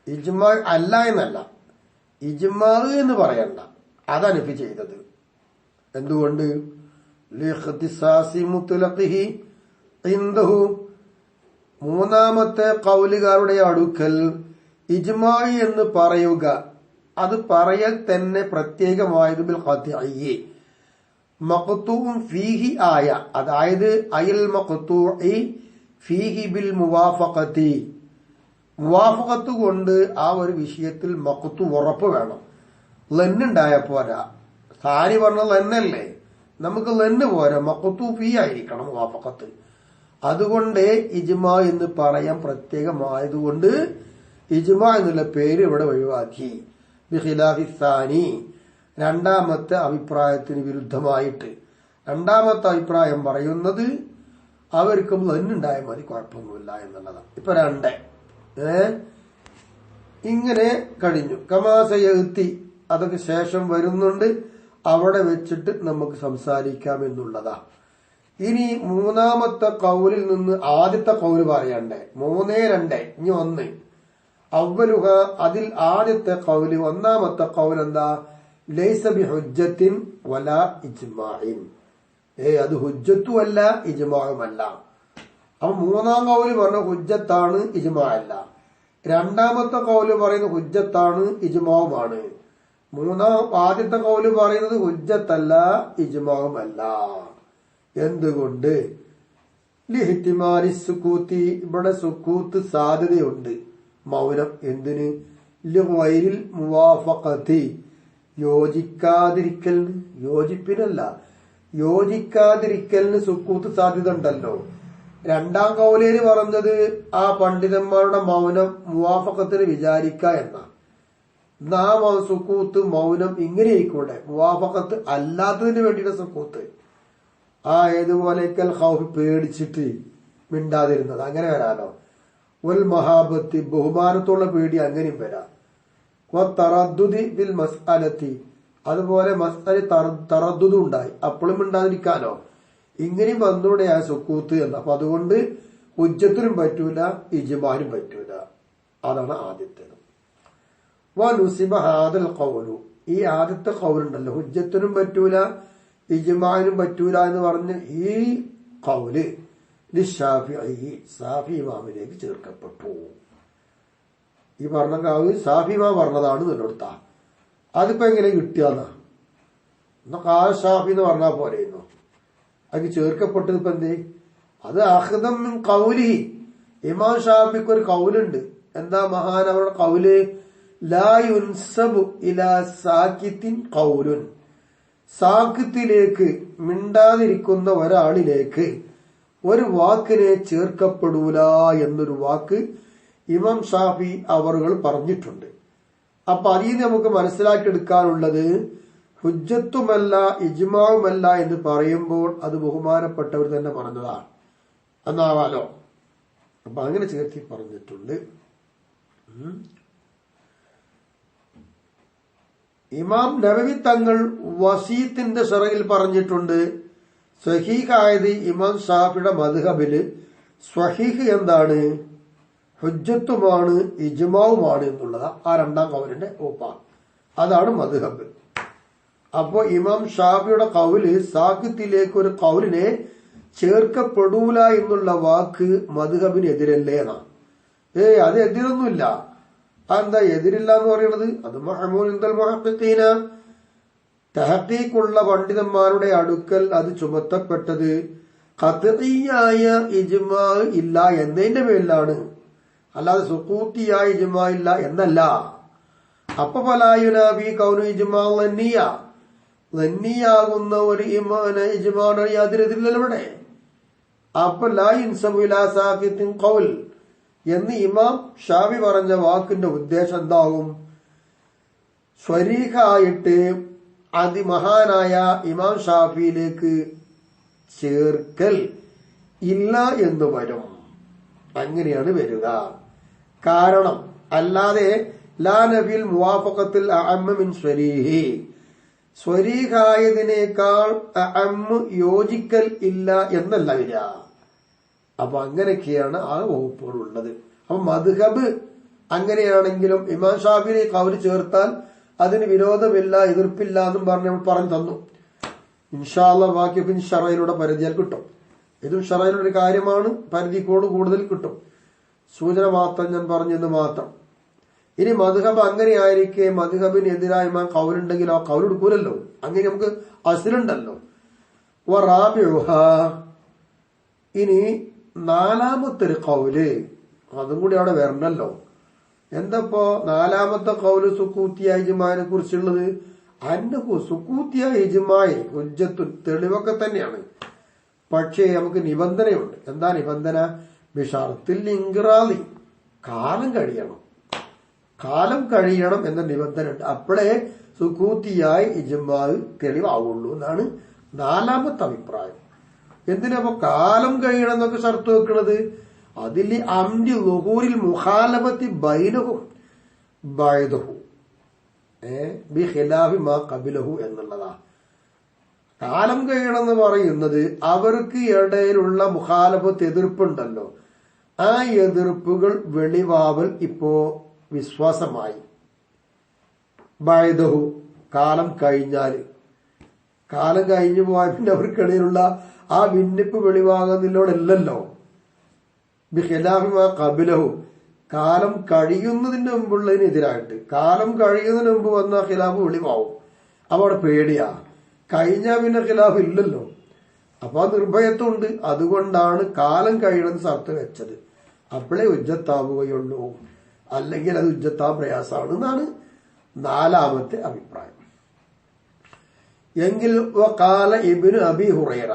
ഇജ്മാ അല്ല എന്നല്ല, ഇജ്മാ എന്ന് പറയണ്ട, അതാണ് നഫി ചെയ്തത്. എന്തുകൊണ്ട്? ലിഖ്തിസാസി മുത്ലഖിഹി ഇൻദഹു 3ാമത്തെ കൗലുകാരുടെ അടുക്കൽ ഇജ്മാ എന്ന് പറയുക അത് പറയൽ തന്നെ പ്രത്യേകമായത് ബിൽ ഖത്ഇ മഖ്തൂഉൻ ഫീഹി ആയ അതായത് അയൽ മഖ്തൂഇ ഫീഹി ബിൽ മുവാഫഖത്തി മുവാഫഖത്ത് കൊണ്ട് ആ ഒരു വിഷയത്തിൽ മഖ്തു ഉറപ്പ് വേണം. ലന്നുണ്ടായ പോരാ. സാരി പറഞ്ഞ ലന്നല്ലേ, നമുക്ക് ലന്ന് പോരാ, മഖ്തു ഫീ ആയിരിക്കണം മുവാഫഖത്ത്. അതുകൊണ്ട് ഇജ്മാ എന്ന് പറയാൻ പ്രത്യേകമായതുകൊണ്ട് ഇജ്മാ എന്നുള്ള പേര് ഇവിടെ ഒഴിവാക്കി. ബിഖിലാഫി സാനി 2ാമത്തെ അഭിപ്രായത്തിന് വിരുദ്ധമായിട്ട് 2ാമത്തെ അഭിപ്രായം പറയുന്നത് അവർക്കും ലന്നുണ്ടായാൽ മതി, കുഴപ്പമൊന്നുമില്ല എന്നുള്ളതാണ്. ഇപ്പൊ 2 ഇങ്ങനെ കഴിഞ്ഞു. കമാസയെത്തി അതൊക്കെ ശേഷം വരുന്നുണ്ട്, അവിടെ വെച്ചിട്ട് നമുക്ക് സംസാരിക്കാം എന്നുള്ളതാ. ഇനി 3ാമത്തെ കൗലിൽ നിന്ന് ആദ്യത്തെ കൗല് പറയണ്ടേ? 3, 2 ഇനി 1 അവലുഹ അതിൽ ആദ്യത്തെ കൗല് 1ാമത്തെ കൗൽ എന്താ? ലൈസ ബിഹുജ്ജത്തിൻ വലാ ഇജ്മാഇൻ. അത് ഹുജ്ജത്തും അല്ല ഇജ്മാഉമല്ല. അപ്പൊ മൂന്നാം കൗല് പറഞ്ഞ ഹുജ്ജത്താണ് ഇജ്മാ അല്ല. രണ്ടാമത്തെ കൗല് പറയുന്നത് ഹുജ്ജത്താണ് ഇജ്മാവുമാണ്. ആദ്യത്തെ കൗല് പറയുന്നത് ഹുജ്ജത്തല്ല ഇജ്മാവുമല്ല. എന്തുകൊണ്ട്? ലിഹിത്തിമാലി സുക്കൂത്തി, ഇവിടെ സുക്കൂത്ത് സാധ്യതയുണ്ട്, മൗനം. എന്തിന്? ലിഗൈരിൽ മുവാഫഖത്തി, യോജിക്കാതിരിക്കലിന്, യോജിപ്പിനല്ല, യോജിക്കാതിരിക്കലിന് സുക്കൂത്ത് സാധ്യത ഉണ്ടല്ലോ. രണ്ടാം കൗലേര് പറഞ്ഞത് ആ പണ്ഡിതന്മാരുടെ മൗനം മുവാഫഖത്തിന് വിചാരിക്ക എന്ന. സുക്കൂത്ത് മൗനം ഇങ്ങനെ ആയിക്കോട്ടെ, മുവാഫഖത്ത് അല്ലാത്തതിന് വേണ്ടിയിട്ട് സുക്കൂത്ത്. ഏതുപോലെക്കൽ ഖൗഫ്, പേടിച്ചിട്ട് മിണ്ടാതിരുന്നത്, അങ്ങനെ വരാലോ. വൽ മഹാബത്തി, ബഹുമാനത്തോളം പേടി, അങ്ങനെയും വരാം. തറദ്ദുദി ബിൽ മസ്അലത്തി, അതുപോലെ മസ്അല തറദ്ദുദ് ഉണ്ടായി, അപ്പോഴും മിണ്ടാതിരിക്കാലോ. ഇങ്ങനെയും വന്നൂടെ ആ സുക്കൂത്ത് എന്ന്. അപ്പൊ അതുകൊണ്ട് ഹുജ്ജത്തിനും പറ്റൂല ഇജ്മാനും പറ്റൂല. അതാണ് ആദ്യത്തേത്. വനുസിബ ഹാദൽ ഖൗലു, ഈ ആദ്യത്തെ ഖൗലുണ്ടല്ലോ, ഹുജ്ജത്തിനും പറ്റൂല ഇജ്മാനും പറ്റൂല എന്ന് പറഞ്ഞ് ഈ ഖൗല് ലിശ്ശാഫിഈ, സാഫി ഇമാമിലേക്ക് ചേർക്കപ്പെട്ടു. ഈ പറഞ്ഞ കൗല് സാഫി ഇമാം പറഞ്ഞതാണ് നിന്നോടുത്ത. അതിപ്പോ എങ്ങനെ കിട്ടിയാന്നാ? ഷാഫി എന്ന് പറഞ്ഞാൽ പോലെയെന്നോ? അത് ചേർക്കപ്പെട്ടത് ഇപ്പൊ എന്തേ? അത് അഖ്ദം മിൻ ഖൗലിഹി, ഇമാം ഷാഫിക്ക് ഒരു കൗലുണ്ട്. എന്താ മഹാൻ അവരുടെ കൗല്? ലാ യുൻസബു ഇലാ സാകിത്തിൻ ഖൗലുൻ, സാക്കിത്തിലേക്ക്, മിണ്ടാതിരിക്കുന്ന ഒരാളിലേക്ക് ഒരു വാക്കിനെ ചേർക്കപ്പെടൂല എന്നൊരു വാക്ക് ഇമാം ഷാഫി അവറുകൾ പറഞ്ഞിട്ടുണ്ട്. അപ്പൊ അതിൽ നമുക്ക് മനസ്സിലാക്കിയെടുക്കാനുള്ളത് ഹുജ്ജത്തുമല്ല ഇജ്മാവുമല്ല എന്ന് പറയുമ്പോൾ അത് ബഹുമാനപ്പെട്ടവർ തന്നെ പറഞ്ഞതാണ് എന്നാവാലോ. അപ്പൊ അങ്ങനെ ചേർത്തി പറഞ്ഞിട്ടുണ്ട്. ഇമാം നബവി തങ്ങൾ വസീത്തിന്റെ ഷറയിൽ പറഞ്ഞിട്ടുണ്ട്, സ്വഹീഹായത് ഇമാം ഷാഫിയുടെ മദ്ഹബില് സ്വഹീഹ് എന്താണ്? ഹുജ്ജത്തുമാണ് ഇജ്മാവുമാണ് എന്നുള്ളതാ ആ രണ്ടാം കൗലിന്റെ ഓപ്പ. അതാണ് മദ്ഹബ്. അപ്പോ ഇമാം ഷാഫിയുടെ കൗല് സാക്കിത്തിലേക്ക് ഒരു കൗലിനെ ചേർക്കപ്പെടൂല എന്നുള്ള വാക്ക് മദ്ഹബിന് എതിരല്ലേ എന്നാ. അത് എതിരൊന്നുമില്ല. അതെന്താ എതിരില്ല എന്ന് പറയുന്നത്? അത് മഹ്മൂദ് ഇൻദൽ മുഹഖ്ഖീന, തഹഖീഖുള്ള പണ്ഡിതന്മാരുടെ അടുക്കൽ അത് ചുമത്തപ്പെട്ടത് ഖത്ഈയായ ഇജ്മാ ഇല്ല എന്നതിന്റെ പേരിലാണ്, അല്ലാതെ സുഖൂത്തിയായ ഇജ്മാ ഇല്ല എന്നല്ല. അപ്പൊ ഫലായുനാബി കൗനു ഇജ്മാ ലന്നിയ, ലന്നിയാകുന്ന ഒരു ഇജ്മാ യാതിരെതിരില്ലല്ലോ ഇവിടെ. അപ്പൊ ലാ യുൻസബു ഇലാ സാഖിത്തിൻ ഖൗൽ എന്ന് ഇമാം ഷാഫി പറഞ്ഞ വാക്കിന്റെ ഉദ്ദേശം എന്താകും? സ്വരീഹായിട്ട് അതിമഹാനായ ഇമാം ഷാഫിയിലേക്ക് ചേർക്കൽ ഇല്ല എന്ന് വരും. അങ്ങനെയാണ് വരിക. കാരണം അല്ലാതെ ലാ നഫിൽ മുവാഫഖത്തിൽ അഅമ്മ മിൻ സ്വരീഹി, സ്വരീഹായതിനേക്കാൾ അഅമ്മ യോജിക്കൽ ഇല്ല എന്നല്ല വരിക. അപ്പൊ അങ്ങനെയൊക്കെയാണ് ആ വകുപ്പുകൾ ഉള്ളത്. അപ്പൊ മദ്ഹബ് അങ്ങനെയാണെങ്കിലും ഇമാം ഷാഫിയെ കൗല് ചേർത്താൽ അതിന് വിരോധമില്ല, എതിർപ്പില്ല എന്നും പറഞ്ഞ് നമ്മൾ പറഞ്ഞു തന്നു. ഇൻഷാ അല്ലാഹ് ബാക്കിയൊക്കെ ഷറയിലൂടെ പരിധിയാൽ കിട്ടും. ഇതും ഷറയിലുള്ള ഒരു കാര്യമാണ്, പരിധിക്കോട് കൂടുതൽ കിട്ടും. സൂചന മാത്രം ഞാൻ പറഞ്ഞെന്ന് മാത്രം. ഇനി മദ്ഹബ് അങ്ങനെ ആയിരിക്കെ മദ്ഹബിന് എതിരായ കൗലുണ്ടെങ്കിൽ ആ കൗലെടുക്കൂലല്ലോ. അങ്ങനെ നമുക്ക് അസ്ലുണ്ടല്ലോ. ഇനി നാലാമത്തെ ഒരു കൗല്, അതും കൂടി അവിടെ വരണല്ലോ. എന്തപ്പോ നാലാമത്തെ കൗല് സുക്കൂത്തിയ ഇജ്മാനെ കുറിച്ചുള്ളത്? അന്നഹു സുക്കൂത്തിയ ഇജ്മായി ഹുജ്ജത്തുൻ, തെളിവൊക്കെ തന്നെയാണ്. പക്ഷേ നമുക്ക് നിബന്ധനയുണ്ട്. എന്താ നിബന്ധന? ബിഷറത്തിൽ ഇൻഖിറാദി, കാലം കഴിയണം, കാലം കഴിയണം എന്ന നിബന്ധന ഉണ്ട്. അപ്പോഴേ സുക്കൂത്തിയായി ഇജ്മാ തെളിവാവുള്ളൂ എന്നാണ് നാലാമത്തെ അഭിപ്രായം. എന്തിനപ്പോ കാലം കഴിയണം എന്നൊക്കെ ഷർത്ത് വെക്കുന്നത്? അതിൽ അംരി ളുഹൂരിൽ മുഖാലഫത്തി ബൈനഹും ബഅദഹു ബിഖിലാഫി മാ ഖബലഹു എന്നുള്ളതാ. കാലം കഴിയണം എന്ന് പറയുന്നത് അവർക്ക് ഇടയിലുള്ള മുഖാലഫത്ത്, എതിർപ്പുണ്ടല്ലോ, ആ എതിർപ്പുകൾ വെളിവാവൽ ഇപ്പോ വിശ്വാസമായി. ബഅദഹു കാലം കഴിഞ്ഞാല്, കാലം കഴിഞ്ഞു പോയ പിന്നെ അവർക്കിടയിലുള്ള ആ ഭിന്നിപ്പ് വെളിവാകുന്നതിലൂടെയല്ലല്ലോ. ബിഖിലാഫിമാ ഖബലഹു, കാലം കഴിയുന്നതിന് മുമ്പുള്ളതിനെതിരായിട്ട്. കാലം കഴിയുന്നതിന് മുമ്പ് വന്ന ഖിലാഫ് വെളിവാവും. അപ്പൊ അവിടെ പേടിയാ. കഴിഞ്ഞാൽ പിന്നെ ഖിലാഫ് ഇല്ലല്ലോ. അപ്പൊ ആ നിർഭയത്വമുണ്ട്. അതുകൊണ്ടാണ് കാലം കഴിയണമെന്ന് സർത്ത് വെച്ചത്. അപ്പോഴേ ഉജ്ജത്താവുകയുള്ളൂ. അല്ലെങ്കിൽ അത് ഉജ്ജത്താ പ്രയാസമാണ് എന്നാണ് നാലാമത്തെ അഭിപ്രായം. എങ്കിൽ വഖാല ഇബ്നു അബി ഹുറൈറ,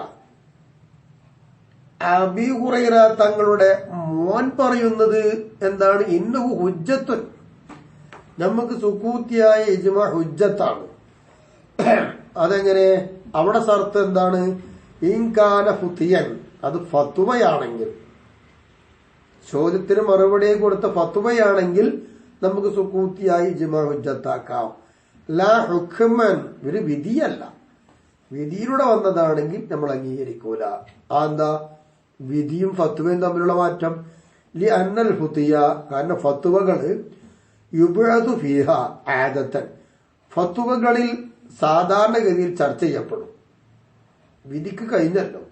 അബി ഹുറൈറ തങ്ങളുടെ മോൻ പറയുന്നത് എന്താണ്? ഇന്നഹു ഹുജ്ജത്തുൻ, നമുക്ക് സുക്കൂത്തിയായ ഇജ്മാ ഹുജ്ജത്താണ്. അതെങ്ങനെ? അവിടെ സർത്ത് എന്താണ്? ഇൻകാന ഫുതിയൻ, അത് ഫത്വയാണെങ്കിൽ, ചോദ്യത്തിന് മറുപടി കൊടുത്ത ഫത്വയാണെങ്കിൽ നമുക്ക് സുക്കൂത്തിയായി ഇജ്മാ ഹുജ്ജത്താക്കാം. ലാ ഹുക്മൻ, ഒരു വിധിയല്ല. വിധിയിലൂടെ വന്നതാണെങ്കിൽ നമ്മൾ അംഗീകരിക്കൂല. എന്താ? വിധിയും ഫത്വയും തമ്മിലുള്ള മാറ്റം. ലി അന്നൽ ഫുതിയ, കാരണം ഫത്വകള് യുബ്അദു ഫീഹ ആദത്തൻ, ഫത്വകളിൽ സാധാരണഗതിയിൽ ചർച്ച ചെയ്യപ്പെടും. വിധിക്ക് കഴിഞ്ഞല്ലോ.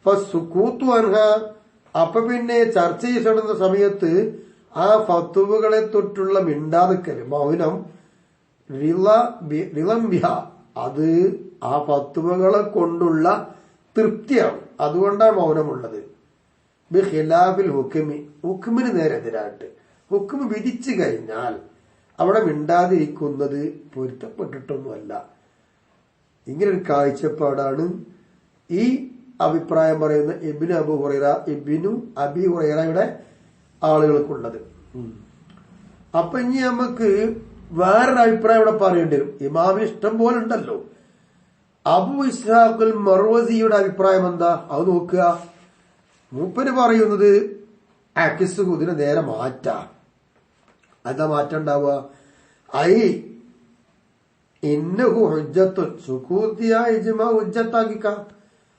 ഫസുകൂത്തു അൻഹ, അപ്പൊ പിന്നെ ചർച്ച ചെയ്യപ്പെടുന്ന സമയത്ത് ആ ഫത്വകളെ തൊട്ടുള്ള മിണ്ടാതിക്കല്, മൗനം, റിളംബിഹ, അത് ആ ഫത്വകളെ കൊണ്ടുള്ള തൃപ്തിയാണ്. അതുകൊണ്ടാണ് മൗനമുള്ളത്. ബിഖിലാഫിൽ ഹുക്മി, ഹുക്മിന് നേരെതിരായിട്ട്. ഹുക്മ് വിധിച്ചു കഴിഞ്ഞാൽ അവിടെ മിണ്ടാതിരിക്കുന്നത് പൊരുത്തപ്പെട്ടിട്ടൊന്നുമല്ല. ഇങ്ങനൊരു കാഴ്ചപ്പാടാണ് ഈ അഭിപ്രായം പറയുന്ന ഇബ്നു അബി ഹുറൈറയുടെ ആളുകൾക്കുള്ളത്. അപ്പൊ ഇനി നമുക്ക് വേറൊരു അഭിപ്രായം ഇവിടെ പറയേണ്ടി വരും. ഇമാമിന് ഇഷ്ടം പോലെ ഉണ്ടല്ലോ. അബു ഇസ്ഹാഖുൽ മർവസിയുടെ അഭിപ്രായം എന്താ? അത് നോക്കുക. മൂപ്പര് പറയുന്നത് അക്കിസ്, ഇതിനെ നേരെ മാറ്റാ. എന്താ മാറ്റം ഉണ്ടാവുക? ഐ ഇന്നഹു ഹുജ്ജത്തുൻ, സുകൂത്തിയായ ഇജ്മാ ഹുജ്ജത്താക്കിക്കാം.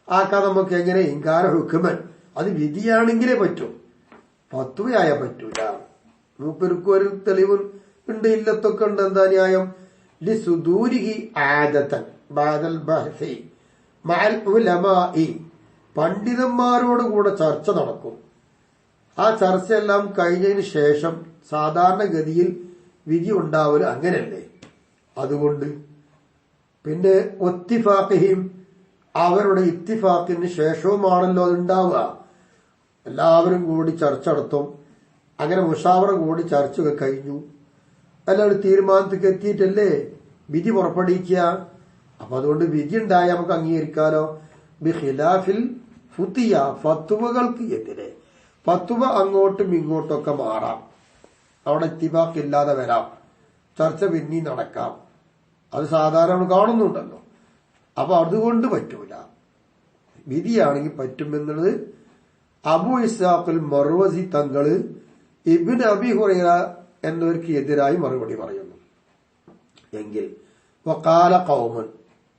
ആക്കാൻ നമുക്ക് എങ്ങനെ? ഇൻകാര ഹുക്മൻ, അത് വിധിയാണെങ്കിലേ പറ്റും, ഫത്വയായ പറ്റൂല. മൂപ്പർക്ക് ഒരു തെളിവ് ഉണ്ട്, ഇല്ലത്തൊക്കെ ഉണ്ട്. എന്താ ന്യായം? ലി സുദൂരിഹി ആദത്തൻ ബഅദൽ ബഹ്സി മഅൽ ഉലമാഇ, പണ്ഡിതന്മാരോട് കൂടെ ചർച്ച നടക്കും. ആ ചർച്ചയെല്ലാം കഴിഞ്ഞതിന് ശേഷം സാധാരണഗതിയിൽ വിധി ഉണ്ടാവല് അങ്ങനല്ലേ. അതുകൊണ്ട് പിന്നെ ഒത്തിഫാഖിഹിം, അവരുടെ ഇത്തിഫാഖിന് ശേഷവുമാണല്ലോ അതുണ്ടാവുക. എല്ലാവരും കൂടി ചർച്ച നടത്തും. അങ്ങനെ മുഷാവറ കൂടി ചർച്ചയൊക്കെ കഴിഞ്ഞു, എല്ലാവരും തീരുമാനത്തേക്ക് എത്തിയിട്ടല്ലേ വിധി പുറപ്പെടുവിക്കുക. അപ്പൊ അതുകൊണ്ട് വിധി ഉണ്ടായാൽ നമുക്ക് അംഗീകരിക്കാലോ. ബിഖിലാഫിൽ ഫുതിയ, ഫത്വകൾക്ക് എതിരെ. ഫത്വ അങ്ങോട്ടും ഇങ്ങോട്ടൊക്കെ മാറാം, അവിടെ ഇത്തിഫാഖ് ഇല്ലാതെ വരാം, ചർച്ച പിന്നീ നടക്കാം. അത് സാധാരണ കാണുന്നുണ്ടല്ലോ. അപ്പൊ അതുകൊണ്ട് പറ്റൂല, വിധിയാണെങ്കിൽ പറ്റുമെന്നുള്ളത് അബു ഇസ്ഹാഖുൽ മർവസി തങ്ങള് ഇബ്നു അബി ഹുറൈറ എന്നവർക്ക് എതിരായി മറുപടി പറയുന്നു. എങ്കിൽ വഖാല ഖൗമുൻ,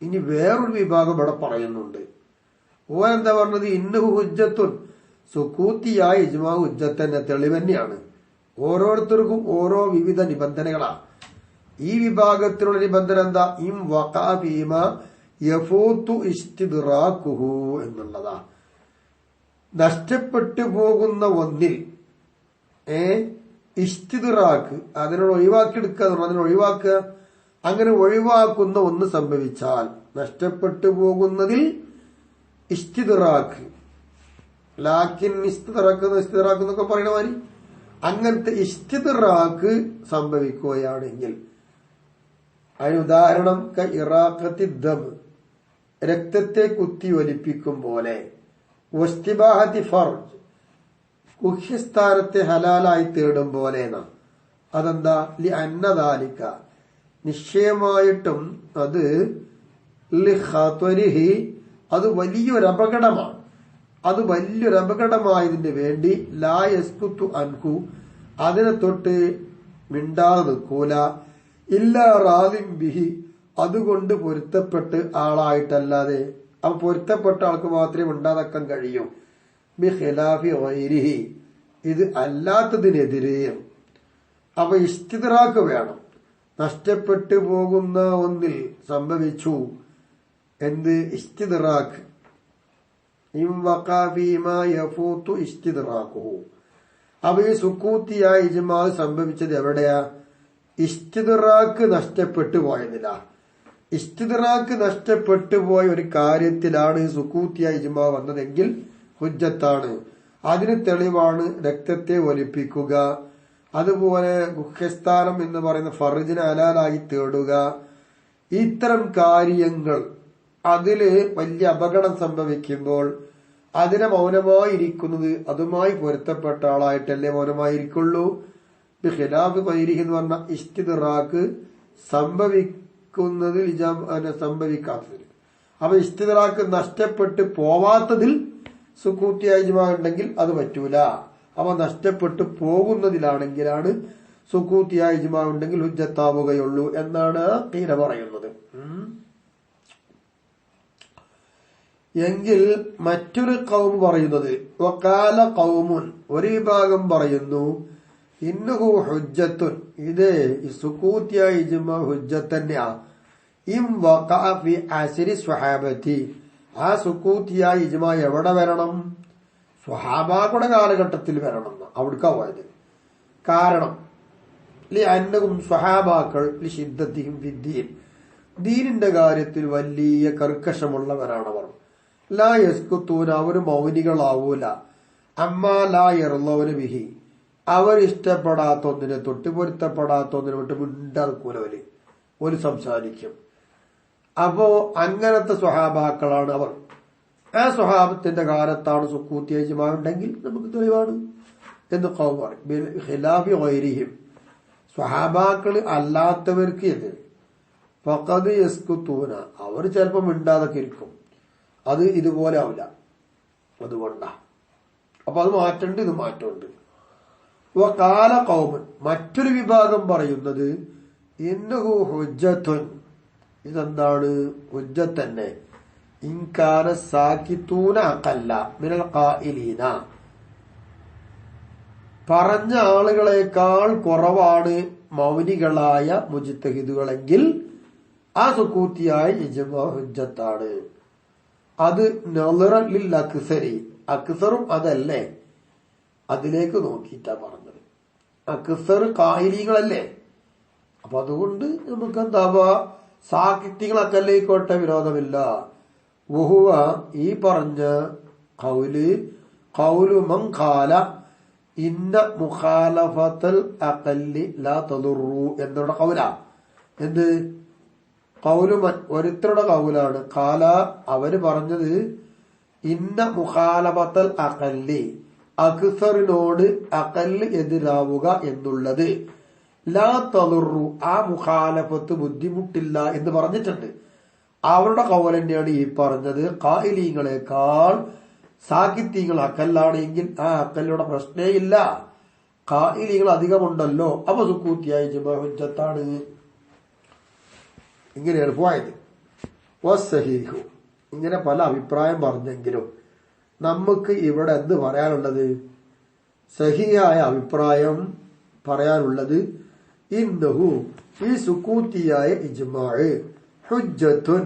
ഇനി വേറൊരു വിഭാഗം ഇവിടെ പറയുന്നുണ്ട്. ഓരെന്താ പറഞ്ഞത്? ഇന്നഹു ഹുജ്ജത്തുൻ, സുക്കൂത്തിയായ ഇജ്മാ ഹുജ്ജത്തിന്റെ തെളിവ് തന്നെയാണ്. ഓരോരുത്തർക്കും ഓരോ വിവിധ നിബന്ധനകളാ. ഈ വിഭാഗത്തിലുള്ള നിബന്ധന എന്താ? ഇം വഖഅ ഫീമാ യഫൂതു ഇസ്തിദ്റാഖുഹു എന്നുള്ളതാ. നഷ്ടപ്പെട്ടു പോകുന്ന ഒന്നിൽ ഇസ്തിദ്റാഖ്, അതിനോട് ഒഴിവാക്കിയെടുക്കുക, അതിനെ ഒഴിവാക്കുക. അങ്ങനെ ഒഴിവാക്കുന്ന ഒന്ന് സംഭവിച്ചാൽ നഷ്ടപ്പെട്ടു പോകുന്നതിൽ ഇസ്തിദ്റാഖ്, ലാക്കിൻ ഇസ്തിദ്റാഖ് എന്നൊക്കെ പറയണ മാതിരി അങ്ങനത്തെ ഇസ്തിദ്റാഖ് സംഭവിക്കുകയാണെങ്കിൽ, അതിന് ഉദാഹരണം ഇറാഖത്തി ദം, രക്തത്തെ കുത്തി ഒലിപ്പിക്കും പോലെ, വസ്തിബാഹത്തി ഫർജ്, കുഹ്യസ്ഥാനത്തെ ഹലാലായി തേടും പോലെ. അതെന്താ? ലി അന്നദാലിക, നിശ്ചയമായിട്ടും അത് ലിഖത്വരിഹി, അത് വലിയൊരു അപകടമാണ്. അത് വലിയൊരു അപകടമായതിന് വേണ്ടി ലാ യസ്കുത്തു അൻഹു, അതിനെ തൊട്ട് മിണ്ടാതെ നിൽക്കൂല. ഇല്ലാ റാദിം ബിഹി, അതുകൊണ്ട് പൊരുത്തപ്പെട്ട് ആളായിട്ടല്ലാതെ. അപ്പൊ പൊരുത്തപ്പെട്ട ആൾക്ക് മാത്രമേ മിണ്ടാതെക്കാൻ കഴിയൂ. ബിഖിലാഫി ഗൈരിഹി, ഇത് അല്ലാത്തതിനെതിരെ. അപ്പൊ ഇസ്തിദ്റാഖ് വേണം. നഷ്ടപ്പെട്ടു പോകുന്ന ഒന്നിൽ സംഭവിച്ചു എന്ത്? ഇസ്തിദ്റാഖ്. ഇൻ വഖഅ ഫീമാ യഫൂതു ഇസ്തിദ്റാഖുഹു. അപ്പൊ ഈ സുക്കൂത്തിയായ ഇജ്മാ സംഭവിച്ചത് എവിടെയാ? ഇസ്തിദ്റാഖ് നഷ്ടപ്പെട്ടു പോയതില്ല. ഇസ്തിദ്റാഖ് നഷ്ടപ്പെട്ടു പോയ ഒരു കാര്യത്തിലാണ് സുക്കൂത്തിയായ ഇജ്മാ വന്നതെങ്കിൽ ഹുജ്ജത്താണ്. അതിന് തെളിവാണ് രക്തത്തെ ഒലിപ്പിക്കുക, അതുപോലെ ഗുഹ്യസ്ഥാനം എന്ന് പറയുന്ന ഫർജിനെ ഹലാലായി തേടുക. ഇത്തരം കാര്യങ്ങൾ അതില് വലിയ അപകടം സംഭവിക്കുമ്പോൾ അതിനെ മൗനമായിരിക്കുന്നത് അതുമായി പൊരുത്തപ്പെട്ട ആളായിട്ടല്ലേ മൗനമായിരിക്കുള്ളൂ. ഖിലാഫ് ഗൈരിഹി എന്ന് പറഞ്ഞ ഇസ്തിദ്റാഖ് സംഭവിക്കുന്നതിൽ സംഭവിക്കാത്തതിൽ. അപ്പൊ ഇസ്തിദ്റാഖ് നഷ്ടപ്പെട്ട് പോവാത്തതിൽ സുക്കൂത്തിയായ ഇജ്മാ ഉണ്ടെങ്കിൽ അത് പറ്റൂല. അവ നഷ്ടപ്പെട്ടു പോകുന്നതിലാണെങ്കിലാണ് സുക്കൂത്തിയായ ഇജ്മാ ഉണ്ടെങ്കിൽ ഹുജ്ജത്താവുകയുള്ളൂ എന്നാണ് ഖീല പറയുന്നത്. എങ്കിൽ മറ്റൊരു ഖൗം പറയുന്നത് വഖാല ഖൗമുൻ, ഒരു വിഭാഗം പറയുന്നു ഇന്നഹു ഹുജ്ജത്തുൻ, ഇത് സുക്കൂത്തിയായ ഇജ്മാ ഹുജ്ജത്ത് തന്നെയാ. ഇം വഖഅ ഫി അസ്രി സ്വഹാബത്തി, ആ സുക്കൂത്തിയായ ഇജ്മാ എവിടെ വരണം? സ്വഹാബാക്കളുടെ കാലഘട്ടത്തിൽ വരണം. അവിടേക്കാ പോയത്. കാരണം അന്നഹും സ്വഹാബാക്കൾ ലിശിദ്ദത്തിഹിം ഫിദ്ദീൻ, ദീനിന്റെ കാര്യത്തിൽ വലിയ കർക്കശമുള്ളവരാണവർ. ലാ യസ്കുത്തൂന, അവർ മൗനികളാവൂല. അമ്മാ ലാ യർളൗന ബിഹി, അവർ ഇഷ്ടപ്പെടാത്ത ഒന്നിനെ തൊട്ട് പൊരുത്തപ്പെടാത്ത ഒന്നിനെ വിട്ട് മിണ്ടാർക്കൂല. ഒരു സംസാരിക്കും. അപ്പോ അങ്ങനത്തെ സ്വഹാബാക്കളാണ് അവർ. ആ സ്വഹാബത്തിന്റെ കാലത്താണ് സുക്കൂത്തിയായ ഇജ്മാ ഉണ്ടെങ്കിൽ നമുക്ക് തെളിവാണ് എന്ന് ഖൗം പറയും. ഖിലാഫി ഗൈരിഹിം, സ്വഹാബാക്കള് അല്ലാത്തവർക്ക് എതിര് ഫഖദ് യസ്കുത്തൂന, അവർ ചിലപ്പോൾ മിണ്ടാതൊക്കെ ഇരിക്കും. അത് ഇതുപോലെ ആവില്ല. അതുകൊണ്ടാ അപ്പൊ അത് മാറ്റണ്ട്, ഇത് മാറ്റമുണ്ട്. വഖാല ഖൗമുൻ, മറ്റൊരു വിഭാഗം പറയുന്നത് ഇന്നഹു ഹുജ്ജത്തുൻ, ഇതെന്താണ്? ഹുജ്ജത്ത് തന്നെ. ഇൻകാന സാകിത്തൂന അഖല്ല മിനൽ ഖായിലീന, പറഞ്ഞ ആളുകളെക്കാൾ കുറവാണ് മൗനികളായ മുജ്തഹിദുകളെങ്കിൽ ആ സുക്കൂത്തിയായ ഇജ്മാ ഹുജ്ജത്താണ്. അത് നളറൻ ലിൽ അക്സരി, അക്സറും അതല്ലേ, അതിലേക്ക് നോക്കിയിട്ടാ പറഞ്ഞത്. അക്സർ ഖായിലീങ്ങളല്ലേ. അപ്പൊ അതുകൊണ്ട് നമുക്ക് എന്താവാ, സാഹിത്യങ്ങളൊക്കെല്ലേക്കോട്ടെ, വിരോധമില്ല. വഹുവ, ഈ പറഞ്ഞ ഖൗലു മൻ ഖാല ഇന്ന മുഖാലഫത്തൽ അഖല്ലി ലാ തദുറു എന്നുള്ള ഖൗല. എന്ത് ഖൗലുമൻ, ഒരുത്തരുടെ ഖൗലാണ്. ഖാല, അവര് പറഞ്ഞത് ഇന്ന മുഖാലഫത്തൽ അഖല്ലി, അക്സറിനോട് അഖല്ല് എതിരാവുക എന്നുള്ളത് ലാ തദുറു, ആ മുഖാലഫത്ത് ബുദ്ധിമുട്ടില്ല എന്ന് പറഞ്ഞിട്ടുണ്ട്. അവരുടെ ഖൗൽ തന്നെയാണ് ഈ പറഞ്ഞത്. ഖായിലീങ്ങളെക്കാൾ സാഹിത്യങ്ങൾ അക്കല്ലാണെങ്കിൽ ആ അക്കല്ലുടെ പ്രശ്നേ ഇല്ല. ഖായിലീങ്ങൾ അധികമുണ്ടല്ലോ, അപ്പൊ സുക്കൂത്തിയായ ഇജ്മാ ഹുജ്ജത്താണ്. ഇങ്ങനെയാണ് പോയത്. വസ്സഹീഹു, ഇങ്ങനെ പല അഭിപ്രായം പറഞ്ഞെങ്കിലും നമുക്ക് ഇവിടെ എന്ത് പറയാനുള്ളത്? സഹിയായ അഭിപ്രായം പറയാനുള്ളത് ഇന്നഹു, ഈ സുക്കൂത്തിയായ ഇജ്മാ ഹുജ്ജത്തുൻ,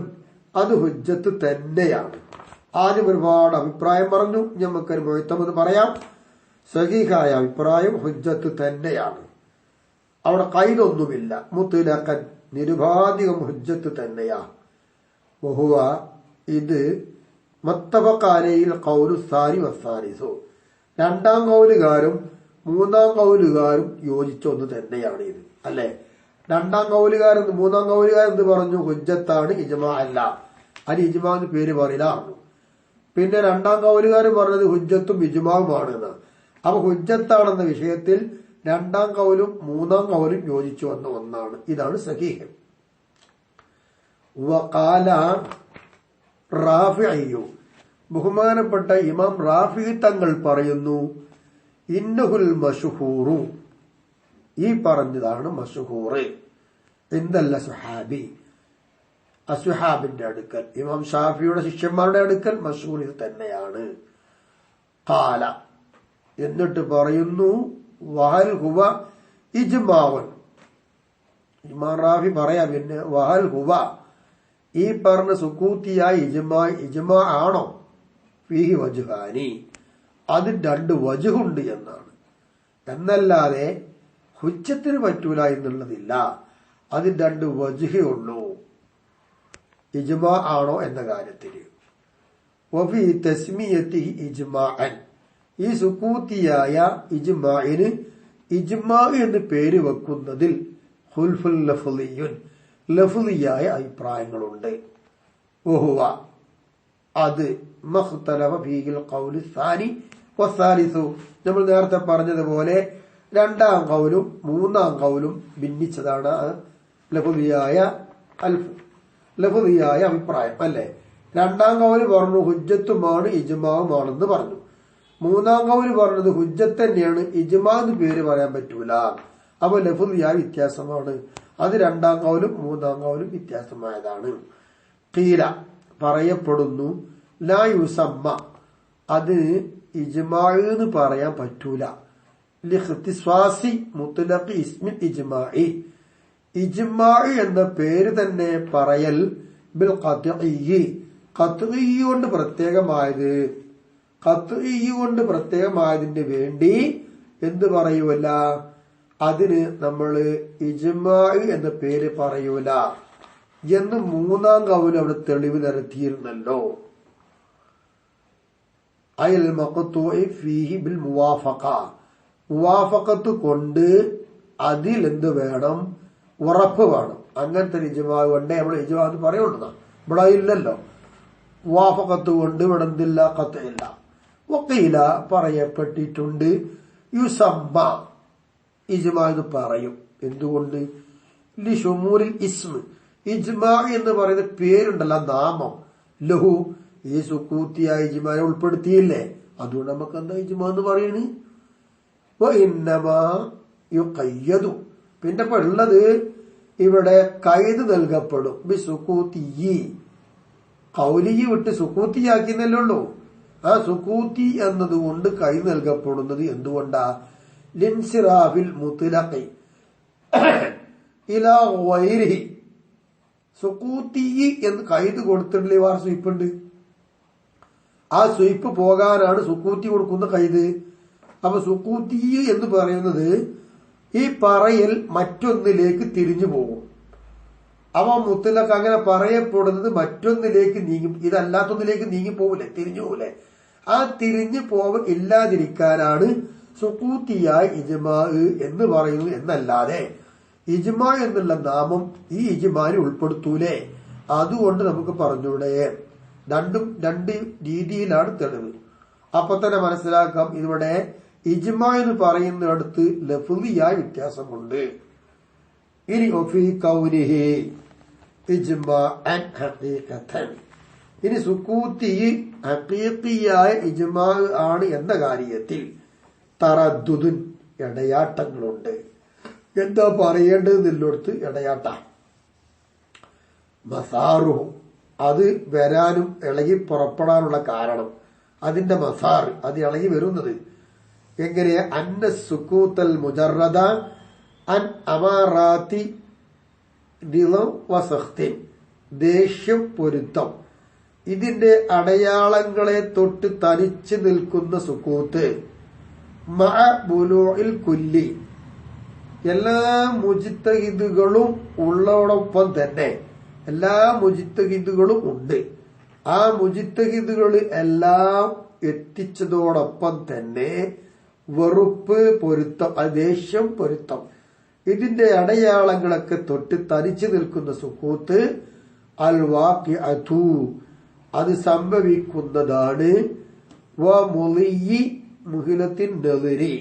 അത് ഹുജ്ജത്ത് തന്നെയാണ്. ആദ്യം ഒരുപാട് അഭിപ്രായം പറഞ്ഞു, നമുക്കൊരു മുഅ്തമദ് പറയാം. സഹീഹായ അഭിപ്രായം ഹുജ്ജത്ത് തന്നെയാണ്. അവിടെ ഖൈദൊന്നുമില്ല. മുത്ലഖൻ, നിരുപാധികം ഹുജ്ജത്ത് തന്നെയാ. വഹുവ, ഇത് മുത്തഫഖ അലൈഹിൽ ഖൗലു സാനി വസ്സാലിസു, രണ്ടാം കൗലുകാരും മൂന്നാം കൗലുകാരും യോജിച്ച ഒന്ന് തന്നെയാണ് ഇത്, അല്ലെ? രണ്ടാം കൗലുകാരൻ മൂന്നാം കൗലുകാരൻ എന്ത് പറഞ്ഞു? ഹുജ്ജത്താണ്, ഇജ്മാ അല്ല. അതിന് ഇജ്മാന്ന് പേര് പറയില്ലായിരുന്നു. പിന്നെ രണ്ടാം കൗലുകാരൻ പറഞ്ഞത് ഹുജ്ജത്തും ഇജ്മാവുമാണ് എന്നാണ്. അപ്പൊ ഹുജ്ജത്താണെന്ന വിഷയത്തിൽ രണ്ടാം കൗലും മൂന്നാം കൗലും യോജിച്ചു വന്ന ഒന്നാണ്. ഇതാണ് സഹീഹ്. വഖാല റാഫിഈ, ബഹുമാനപ്പെട്ട ഇമാം റാഫിഈ തങ്ങൾ പറയുന്നു, ഇന്നഹുൽ മശ്ഹൂറു, ഈ പറഞ്ഞതാണ് മശ്ഹൂറ്. ഇൻദൽ അസ്ഹാബി, അസ്ഹാബിന്റെ അടുക്കൽ, ഇമാം ഷാഫിയുടെ ശിഷ്യന്മാരുടെ അടുക്കൽ മശ്ഹൂർ ഇത് തന്നെയാണ്. ഖാല, എന്നിട്ട് പറയുന്നു, വഹൽ ഹുവ ഇജ്മാഉൻ, ഇമാം റാഫി പറയാ പിന്നെ വഹൽ ഹുവ ഈ പറഞ്ഞ സുക്കൂത്തിയായ ഇജ്മാ ആണോ ഫീഹി വജ്ഹാനി അതിന് 2 വജ്ഹുണ്ട് എന്നാണ്. എന്നല്ലാതെ ഹുജ്ജത്തിന് പറ്റൂല എന്നുള്ളതില്ല. അതിന് 2 വജ്ഹേ ഉള്ളൂ ഇജ്മാ ആണോ എന്ന കാര്യത്തിന്. വഫീ തസ്മിയത്തിഹി ഇജ്മാഅൻ ഈ സുക്കൂത്തിയായ ഇജ്മാഇന് ഇജ്മാ എന്ന് പേര് വെക്കുന്നതിൽ ഖുൽഫുൽ ലഫ്ളിയുൻ ലഫ്ളിയായ അഭിപ്രായങ്ങളുണ്ട്. വഹുവ അത് മഖ്തലഫ ഫീഹിൽ ഖൗലു സാനി വസാലിസു നമ്മൾ നേരത്തെ പറഞ്ഞതുപോലെ 2ാം ഖൗലും 3ാം ഖൗലും ഭിന്നിച്ചതാണ് ലഫ്ളിയായ അഭിപ്രായം അല്ലെ. 2ാം ഖൗല് പറഞ്ഞു ഹുജ്ജത്തുമാണ് ഇജ്മാവുമാണെന്ന് പറഞ്ഞു. 3ാം ഖൗല് പറഞ്ഞത് ഹുജ്ജത്ത് തന്നെയാണ് ഇജ്മാ എന്ന് പേര് പറയാൻ പറ്റൂല. അപ്പൊ ലഫ്ളിയായ വ്യത്യാസമാണ്. അത് 2ാം ഖൗലും 3ാം ഖൗലും വ്യത്യാസമായതാണ്. ഖീല പറയപ്പെടുന്നു ലാ യുസമ്മ അത് ഇജ്മാ എന്ന് പറയാൻ പറ്റൂല. ലിഖ്തിസ്വാസി മുത്ലഖി ഇസ്മിൽ ഇജ്മാഇ ഇജ്മാ എന്ന പേര് തന്നെ പറയൽ ബിൽ ഖത്ഇ ഖത്ഇ കൊണ്ട് പ്രത്യേകമായതിന് വേണ്ടി എന്ത് പറയൂല, അതിന് നമ്മള് ഇജ്മാ എന്ന പേര് പറയൂല എന്ന് 3ാം ഖൗല് അവിടെ തെളിവ് നിരത്തിയിരുന്നല്ലോ. അയൽ മഖ്തൂഇ ഫീഹി ബിൽ മുവാഫഖത്ത് കൊണ്ട് അതിൽ എന്ത് വേണം, ഉറപ്പ് വേണം. അങ്ങനത്തെ ഇജ്മാ കൊണ്ടേ നമ്മൾ ഇജ്മാ എന്ന് പറയുള്ളൂ. ഇവിടെ ഇല്ലല്ലോ. മുവാഫഖത്ത് കൊണ്ട് ഇവിടെ എന്തില്ല, ഖത്ഇല്ല. വഖീല പറയപ്പെട്ടിട്ടുണ്ട് യുസമ്മ ഇജ്മാ എന്ന് പറയും. എന്തുകൊണ്ട്? ലിശുമൂലിൽ ഇസ്മ ഇജ്മാ എന്ന് പറയുന്ന പേരുണ്ടല്ലോ, നാമം. ലഹു ഈ സുക്കൂത്തിയായ ഇജ്മാനെ ഉൾപ്പെടുത്തിയില്ലേ, അതുകൊണ്ട് നമുക്ക് എന്താ ഇജ്മാ എന്ന് പറയുന്നത്. പിന്നെ ഇപ്പൊ ഉള്ളത് ഇവിടെ കൈത് നൽകപ്പെടും ബി സുക്കൂത്തി കൗലി വിട്ട് സുക്കൂത്തിയാക്കിയെന്നല്ലേ ഉള്ളൂ. ആ സുക്കൂത്തി എന്നതുകൊണ്ട് കൈ നൽകപ്പെടുന്നത് എന്തുകൊണ്ടാ? ലിൻസിറാഫിൽ മുത്ലഖി ഇലാ ഗൈരിഹി സുക്കൂത്തി എന്ന് കൈത് കൊടുത്തിട്ടില്ലേ, വേറെ സ്വീപ്പുണ്ട്. ആ സ്വീപ്പ് പോകാനാണ് സുക്കൂത്തി കൊടുക്കുന്ന കൈത്. അപ്പൊ സുക്കൂത്തി എന്ന് പറയുന്നത് ഈ പറയൽ മറ്റൊന്നിലേക്ക് തിരിഞ്ഞു പോകും. അപ്പൊ മുത്തലഖ് അങ്ങനെ പറയപ്പെടുന്നത് മറ്റൊന്നിലേക്ക് നീങ്ങി, ഇതല്ലാത്തൊന്നിലേക്ക് നീങ്ങി പോകൂലേ, തിരിഞ്ഞു പോകൂലേ. ആ തിരിഞ്ഞു പോവൽ ഇല്ലാതിരിക്കാനാണ് സുക്കൂത്തിയായ ഇജ്മാ എന്ന് പറയുന്നത് എന്നല്ലാതെ ഇജ്മാ എന്നുള്ള നാമം ഈ ഇജ്മാനെ ഉൾപ്പെടുത്തൂലേ. അതുകൊണ്ട് നമുക്ക് പറഞ്ഞൂടെ, 2 രീതിയിലാണ് തെളിവ്. അപ്പൊ തന്നെ മനസ്സിലാക്കാം ഇവിടെ ഇജ്മാ എന്ന് പറയുന്നിടത്ത് ലഫ്ളിയായ വ്യത്യാസമുണ്ട്. ഇനി ഒഫീ കൗനിഹി ഇജ്മാഅൻ ഹഖീഖതൻ ഇനി സുക്കൂത്തി ഹഖീഖിയായ ഇജ്മാ ആണ് എന്ന കാര്യത്തിൽ തറദ്ദുദുൻ ഇടയാട്ടങ്ങളുണ്ട്. എന്താ പറയേണ്ടതെന്നില്ലോടത്ത് ഇടയാട്ട. മസാറുഹു അത് വരാനും ഇളകി പുറപ്പെടാനുള്ള കാരണം, അതിന്റെ മസാർ അത് ഇളകി വരുന്നത് എങ്ങനെ? അന്ന സുക്കൂത്തൽ മുജറദ അൻ അമാറാത്തി വസഖ്തിൻ ദേഷ്യം, പൊരുത്തം ഇതിന്റെ അടയാളങ്ങളെ തൊട്ട് തനിച്ച് നിൽക്കുന്ന സുക്കൂത്ത് മഅ ബുലൂഇൽ കുല്ലി എല്ലാ മുജ്തഹിദുകളും ഉള്ളതോടൊപ്പം തന്നെ എല്ലാ മുജ്തഹിദുകളും ഉണ്ട്. ആ മുജ്തഹിദുകൾ എല്ലാം എത്തിച്ചതോടൊപ്പം തന്നെ വെറുപ്പ്, പൊരുത്തം, ദേഷ്യം, പൊരുത്തം ഇതിന്റെ അടയാളങ്ങളൊക്കെ തൊട്ട് തനിച്ചു നിൽക്കുന്ന സുക്കൂത്ത് അൽ വാഖിഅതു അത് സംഭവിക്കുന്നതാണ്. വ മുളിയി മുഹിലത്തിൻ നദരി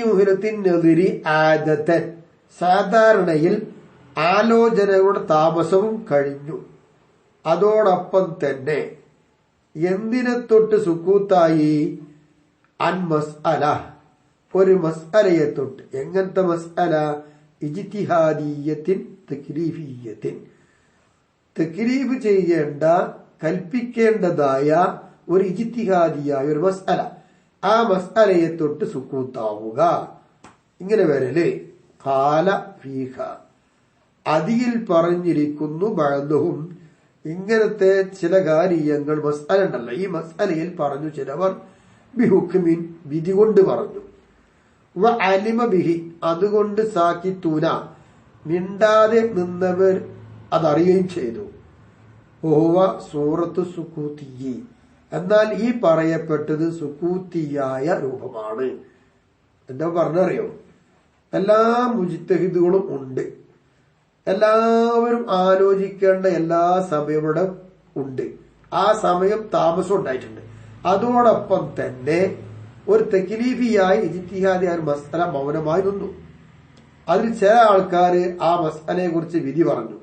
മുഹിലത്തിനെതിരി ആദത്തൻ സാധാരണയിൽ ആലോചനയുടെ താമസവും കഴിഞ്ഞു. അതോടൊപ്പം തന്നെ എന്തിനെ തൊട്ട് സുക്കൂത്തായി? അൻ മസ്അല ഒരു മസ്അലയെ തൊട്ട്. എങ്ങനത്തെ മസ്അല? ഇജ്തിഹാദിയ്യത്തിൻ തക്ലീഫിയ്യത്തിൻ കൽപ്പിക്കേണ്ട കൽപ്പിക്കേണ്ടതായ ഒരു ഇജ്തിഹാദിയായ ഒരു മസ്അല. ആ മസ്അലയെ തൊട്ട് സുക്കൂത്താവുക. ഇങ്ങനെ വരല് ഖാല ഫീഹ, അതിൽ പറഞ്ഞിരിക്കുന്നു ബഅദുഹും, ഇങ്ങനത്തെ ചില കാര്യങ്ങൾ മസ്അല ഉണ്ടല്ലോ, ഈ മസ്അലയിൽ പറഞ്ഞു ചിലവർ ബിഹുക്മിൻ, വിധി കൊണ്ട് പറഞ്ഞു, വ അലിമ ബിഹി, അതുകൊണ്ട് സാക്കിത്തൂന, മിണ്ടാതെ നിന്നവർ അതറിയുകയും ചെയ്തു. ഓവ സൂറത്ത് സുക്കൂത്തി, എന്നാൽ ഈ പറയപ്പെട്ടത് സുക്കൂത്തിയായ രൂപമാണ്. എന്താ പറഞ്ഞറിയോ? എല്ലാ മുജ്തഹിദുകളും ഉണ്ട്, എല്ലാവരും ആലോചിക്കേണ്ട എല്ലാ സമയവും ഉണ്ട്. ആ സമയം താമസം ഉണ്ടായിട്ടുണ്ട്. അതോടൊപ്പം തന്നെ ഒരു തക്ലീഫിയായി ഇജ്തിഹാദിയായ മസ്അല മൗനമായി നിന്നു. അതിൽ ചില ആൾക്കാർ ആ മസ്അലയെ കുറിച്ച് വിധി പറഞ്ഞു.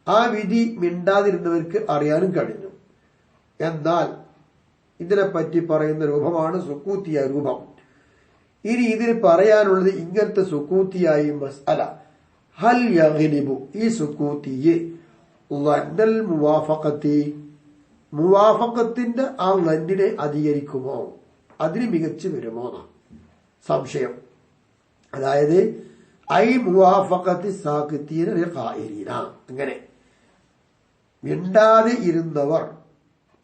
ആ വിധി മിണ്ടാതിരുന്നവർക്ക് അറിയാനും കഴിഞ്ഞു. എന്നാൽ ഇതിനെപ്പറ്റി പറയുന്ന രൂപമാണ് സുക്കൂത്തിയായ രൂപം. ഇനി ഇതിന് പറയാനുള്ളത് ഇങ്ങനത്തെ സുക്കൂത്തിയായി മസ്അല ഹൽ യഗ്ലിബു, ഈ സുക്കൂത്തിയെ ലന്നൽ മുവാഫഖത്തി, മുവാഫഖത്തിന്റെ ആ ലന്നിനെ അധികരിക്കുമോ, അതിന് മികച്ചു വരുമോ സംശയം. അതായത് ഐ മുവാഫഖത്തി സാഖിത്തീന ഖായിരീന, അങ്ങനെ മിണ്ടാതെ ഇരുന്നവർ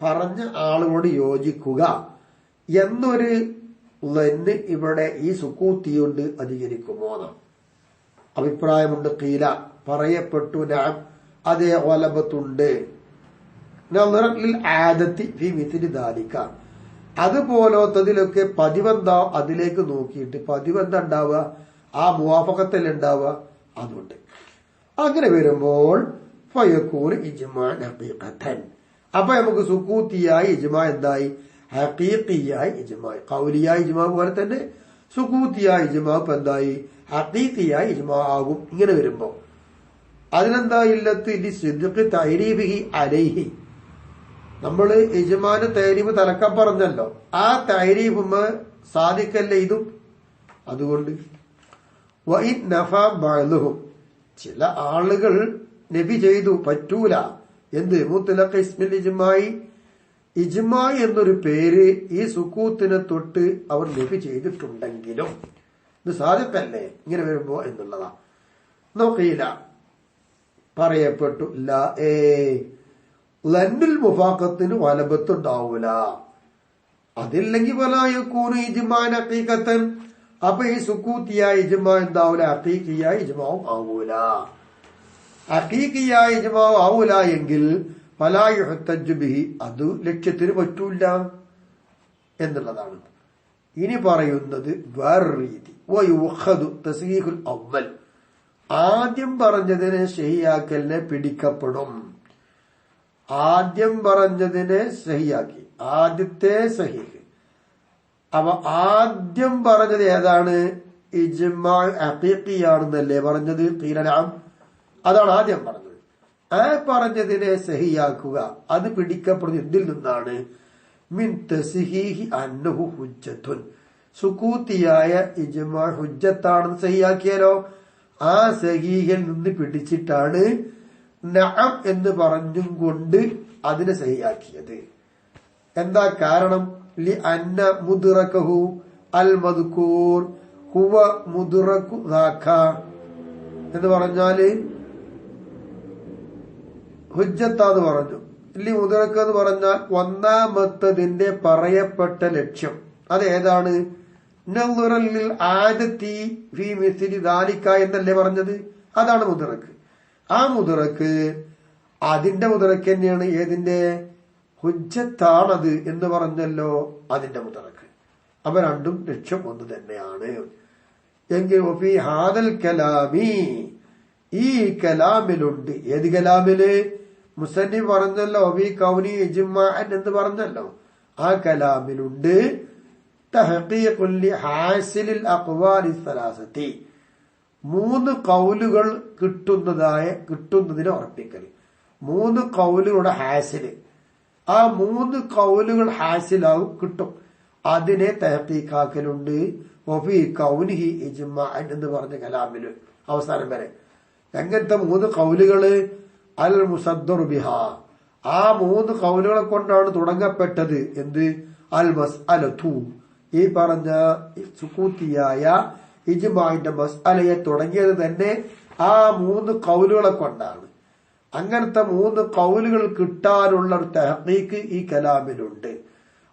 പറഞ്ഞ ആളുകളോട് യോജിക്കുക എന്നൊരു ലന്ന് ഇവിടെ ഈ സുക്കൂത്തി കൊണ്ട് അധികരിക്കുമോ അഭിപ്രായമുണ്ട്. ഖീല, പറയപ്പെട്ടു, നഅം, അതേ, വലബത്തുണ്ട്, ആദത്തി ഫി മിഥ്ലി ദാലിക, അതുപോലത്തതിലൊക്കെ പതിവെന്താ അതിലേക്ക് നോക്കിയിട്ട് പതിവെന്താ ഉണ്ടാവുക, ആ മുവാഫഖത്തല്ല ഉണ്ടാവുക, അതുകൊണ്ട്. അങ്ങനെ വരുമ്പോൾ ഫയകൂന് ഇജ്മാഅൻ ഹഖീഖത്തൻ, അപ്പൊ നമുക്ക് സുക്കൂത്തിയായി ഇജ്മാ എന്തായി? ഹഖീഖിയായി ഇജ്മാ. ഖൗലിയായി ഇജ്മാ പോലെ തന്നെ സുക്കൂത്തിയായി ഇജ്മാ ഇപ്പൊ എന്തായി? ഹഖീഖിയായി ഇജ്മാ ആകും. ഇങ്ങനെ വരുമ്പോ അതിനെന്താ ഇല്ലത്ത് ലിസ്ദിഖ് തഅരീബിഹി അലൈഹി, നമ്മള് ഇജ്മാന് തഅരീബ് തലക്കം പറഞ്ഞല്ലോ, ആ തഅരീബ് സാദിഖല്ലേ ഇതും. അതുകൊണ്ട് വഇൻ നഫാ ബഅദുഹും, ചില ആളുകൾ നബി ചെയ്തു, പറ്റൂല എന്ത്? മുത്ലഖ് ഇസ്മിൽ ഇജ്മായി, ഇജ്മാ എന്നൊരു പേര് ഈ സുക്കൂത്തിനെ തൊട്ട് അവർ നബി ചെയ്തിട്ടുണ്ടെങ്കിലും ഇത് സാദിഖല്ലേ ഇങ്ങനെ വരുമ്പോ എന്നുള്ളതാ. നോക്കീല, പറയപ്പെട്ടു ലന്നിൽ മുഫാഖത്തിന് വലബത്തുണ്ടാവൂല, അതില്ലെങ്കിൽ വലായക്കൂന് ഇജ്മാൻ ഹഖീഖത്തൻ, അപ്പൊ ഈ സുക്കൂത്തിയായ ഇജ്മാ എന്താവൂല? ഹഖീഖിയായ ഇജ്മാവും ആവൂല. ഹഖീഖിയായ ഇജ്മാവ് ആവൂല എങ്കിൽ ഫലാ യുഹ്തജ്ജു ബിഹി, അത് ലക്ഷ്യത്തിന് പറ്റൂല എന്നുള്ളതാണ്. ഇനി പറയുന്നത് വേറെ രീതി, വയുഖദു തസ്ഹീഹുൽ അവ്വൽ, ആദ്യം പറഞ്ഞതിനെ ശഹിയാക്കലിനെ പിടിക്കപ്പെടും. ആദ്യം പറഞ്ഞതിനെ സഹിയാക്കി, ആദ്യത്തെ സഹീഹ്. അപ്പൊ ആദ്യം പറഞ്ഞത് ഏതാണ്? ഇജ്മാ ഹഖീഖിയാണെന്നല്ലേ പറഞ്ഞത്? ഖീലനാം, അതാണ് ആദ്യം പറഞ്ഞത്. ആ പറഞ്ഞതിനെ സഹിയാക്കുക, അത് പിടിക്കപ്പെടുന്നത് എന്തിൽ നിന്നാണ്? മിൻ തസ്ഹീഹി അന്നഹു ഹുജ്ജത്തുൻ, സുക്കൂത്തിയായ ഇജ്മാ ഹുജ്ജത്താണെന്ന് സഹിയാക്കിയാലോ, ആ സഹീഹിൽ നിന്ന് പിടിച്ചിട്ടാണ് നഅം എന്ന് പറഞ്ഞും കൊണ്ട് അതിനെ സഹിയാക്കിയത്. എന്താ കാരണം? ലി അന്ന മുദ്റകഹു അൽ മദ്കൂർ ഹുവ മുദ്റകു ദാക എന്ന് പറഞ്ഞാല് ഹുജ്ജത്താന്ന് പറഞ്ഞു. ലി മുദ്റക എന്ന് പറഞ്ഞാൽ ഒന്നാമത്തതിന്റെ പറയപ്പെട്ട ലക്ഷ്യം അത് ഏതാണ്? നളറൽ ആദത്തി ഫീ മിസ്ലി ദാലിക എന്നല്ലേ പറഞ്ഞത്? അതാണ് മുദ്റക്ക്. ആ മുദ്റക്ക് അതിന്റെ മുദ്റക്ക് തന്നെയാണ്. ഏതിന്റെ? ഹുജ്ജത്താണത് എന്ന് പറഞ്ഞല്ലോ, അതിന്റെ മുദ്റക്ക്. അപ്പൊ രണ്ടും ലക്ഷ്യം ഒന്ന് തന്നെയാണ്. എങ്കിൽ ഫീ ഹാദൽ കലാമി, ഈ കലാമിലുണ്ട്. ഏത് കലാമില്? മുസന്നിഫ് പറഞ്ഞല്ലോ ഫീ കൗനി ഇജ്മാഅൻ എന്ന് പറഞ്ഞല്ലോ, ആ കലാമിലുണ്ട് തഹ്ഖീഖുൽ ലിഹാസിലിൽ അഖ്വാലി സലാസത്തി, മൂന്ന് കൗലുകൾ കിട്ടുന്നതിനെ ഉറപ്പിക്കൽ. മൂന്ന് കൗലുകളുടെ ഹാസില്, ആ മൂന്ന് കൗലുകൾ ഹാസിലാവും, കിട്ടും. അതിനെ തഹ്ഖീഖാക്കലുണ്ട്. വഫീ കൗനിഹി ഇജ്മാഅൻ എന്ന് പറഞ്ഞ കലാമില് അവസാനം വരെ. എങ്ങനത്തെ മൂന്ന് കൗലുകള്? അൽ മുസദ്ദർ ബിഹാ, ആ മൂന്ന് കൗലുകളെ കൊണ്ടാണ് തുടങ്ങപ്പെട്ടത്. എന്ത്? അൽ മസ്അലതു, ഈ പറഞ്ഞ സുക്കൂത്തിയായ ഇജ്മാഇന്റെ മസ്അലയെ തുടങ്ങിയത് തന്നെ ആ 3 ഖൗലുകളെ കൊണ്ടാണ്. അങ്ങനത്തെ 3 ഖൗലുകൾ കിട്ടാനുള്ള ഒരു തഹ്ഖീഖ് ഈ കലാമിലുണ്ട്.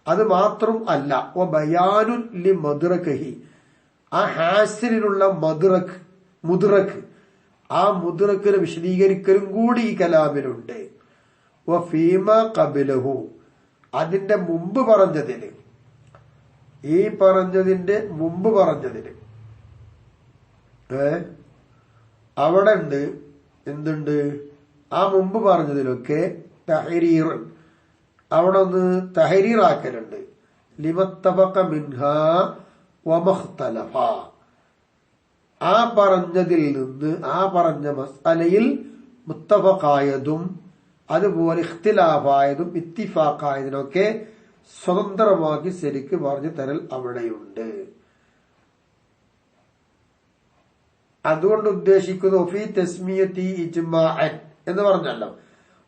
അത് മാത്രം അല്ല, ബയാനുൻ ലി മദ്റകഹി, ആ ഹാസിലുള്ള മുദ്റക് ആ മുദ്റക്കിനെ വിശദീകരിക്കലും കൂടി ഈ കലാമിലുണ്ട്. ഫീമ ഖബലഹു, അതിന്റെ മുമ്പ് പറഞ്ഞതിന്, ഈ പറഞ്ഞതിന്റെ മുമ്പ് പറഞ്ഞതിന് അവിടെ ഉണ്ട് എന്തുണ്ട്, ആ മുമ്പ് പറഞ്ഞതിലൊക്കെ തഹരീർ, അവിടെ ഒന്ന് തഹരീറാക്കലുണ്ട്. ലിമത്തഫഖ മിൻഹാ വമഖ്തലഫ, ആ പറഞ്ഞതിൽ നിന്ന് ആ പറഞ്ഞ മസ്അലയിൽ മുത്തഫഖായതും അതുപോലെ ഇഖ്തിലാഫായതും ഇത്തിഫാഖായതിനൊക്കെ സ്വതന്ത്രമാക്കി ശരിക്ക് പറഞ്ഞു തരൽ അവിടെയുണ്ട്. അതുകൊണ്ട് ഉദ്ദേശിക്കുന്നത് ഒഫി തസ്മിയത്തി ഇജ്മാഅൻ എന്ന് പറഞ്ഞല്ലോ.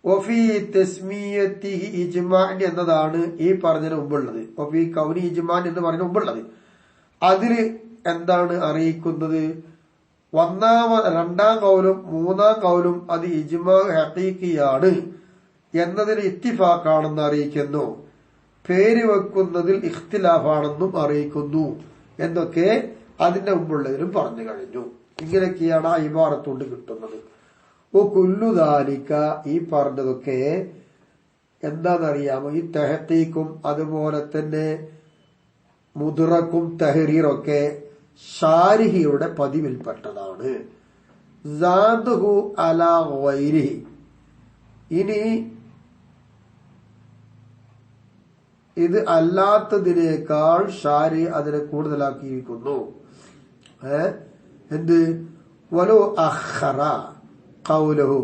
ഒഫി തസ്മിയത്തി ഇജ്മാഅൻ എന്നതാണ് ഈ പറഞ്ഞതിന് മുമ്പുള്ളത്. ഒഫി കൗനി ഇജ്മാൻ എന്ന് പറഞ്ഞ മുമ്പുള്ളത്. അതില് എന്താണ് അറിയിക്കുന്നത്? 2ാം കൗലും 3ാം കൗലും അത് ഇജ്മാ ഹഖീഖിയാണ് എന്നതിന് ഇത്തിഫാഖാണെന്ന് അറിയിക്കുന്നു. പേര് വെക്കുന്നതിൽ ഇഖ്തിലാഫാണെന്നും അറിയിക്കുന്നു എന്നൊക്കെ അതിന്റെ മുമ്പുള്ളതിലും പറഞ്ഞു കഴിഞ്ഞു. ഇങ്ങനെയൊക്കെയാണ് ആ ഇബാറത്തുകൊണ്ട് കിട്ടുന്നത്. കുല്ലുദാലിക, ഈ പറഞ്ഞതൊക്കെ എന്താണെന്നറിയാമോ? ഈ തഹ്ഖീഖും അതുപോലെ തന്നെ മുദ്റക്കും തഹരീറൊക്കെ ഷാരിഹിയുടെ പതിവിൽപ്പെട്ടതാണ്. സാദഹു അലാ ഗൈരിഹി, ഇനി ഇത് അല്ലാത്തതിനേക്കാൾ ഷാരി അതിനെ കൂടുതലാക്കിയിരിക്കുന്നു. എന്ത്? വലോ അഖറ ഖൗലഹു,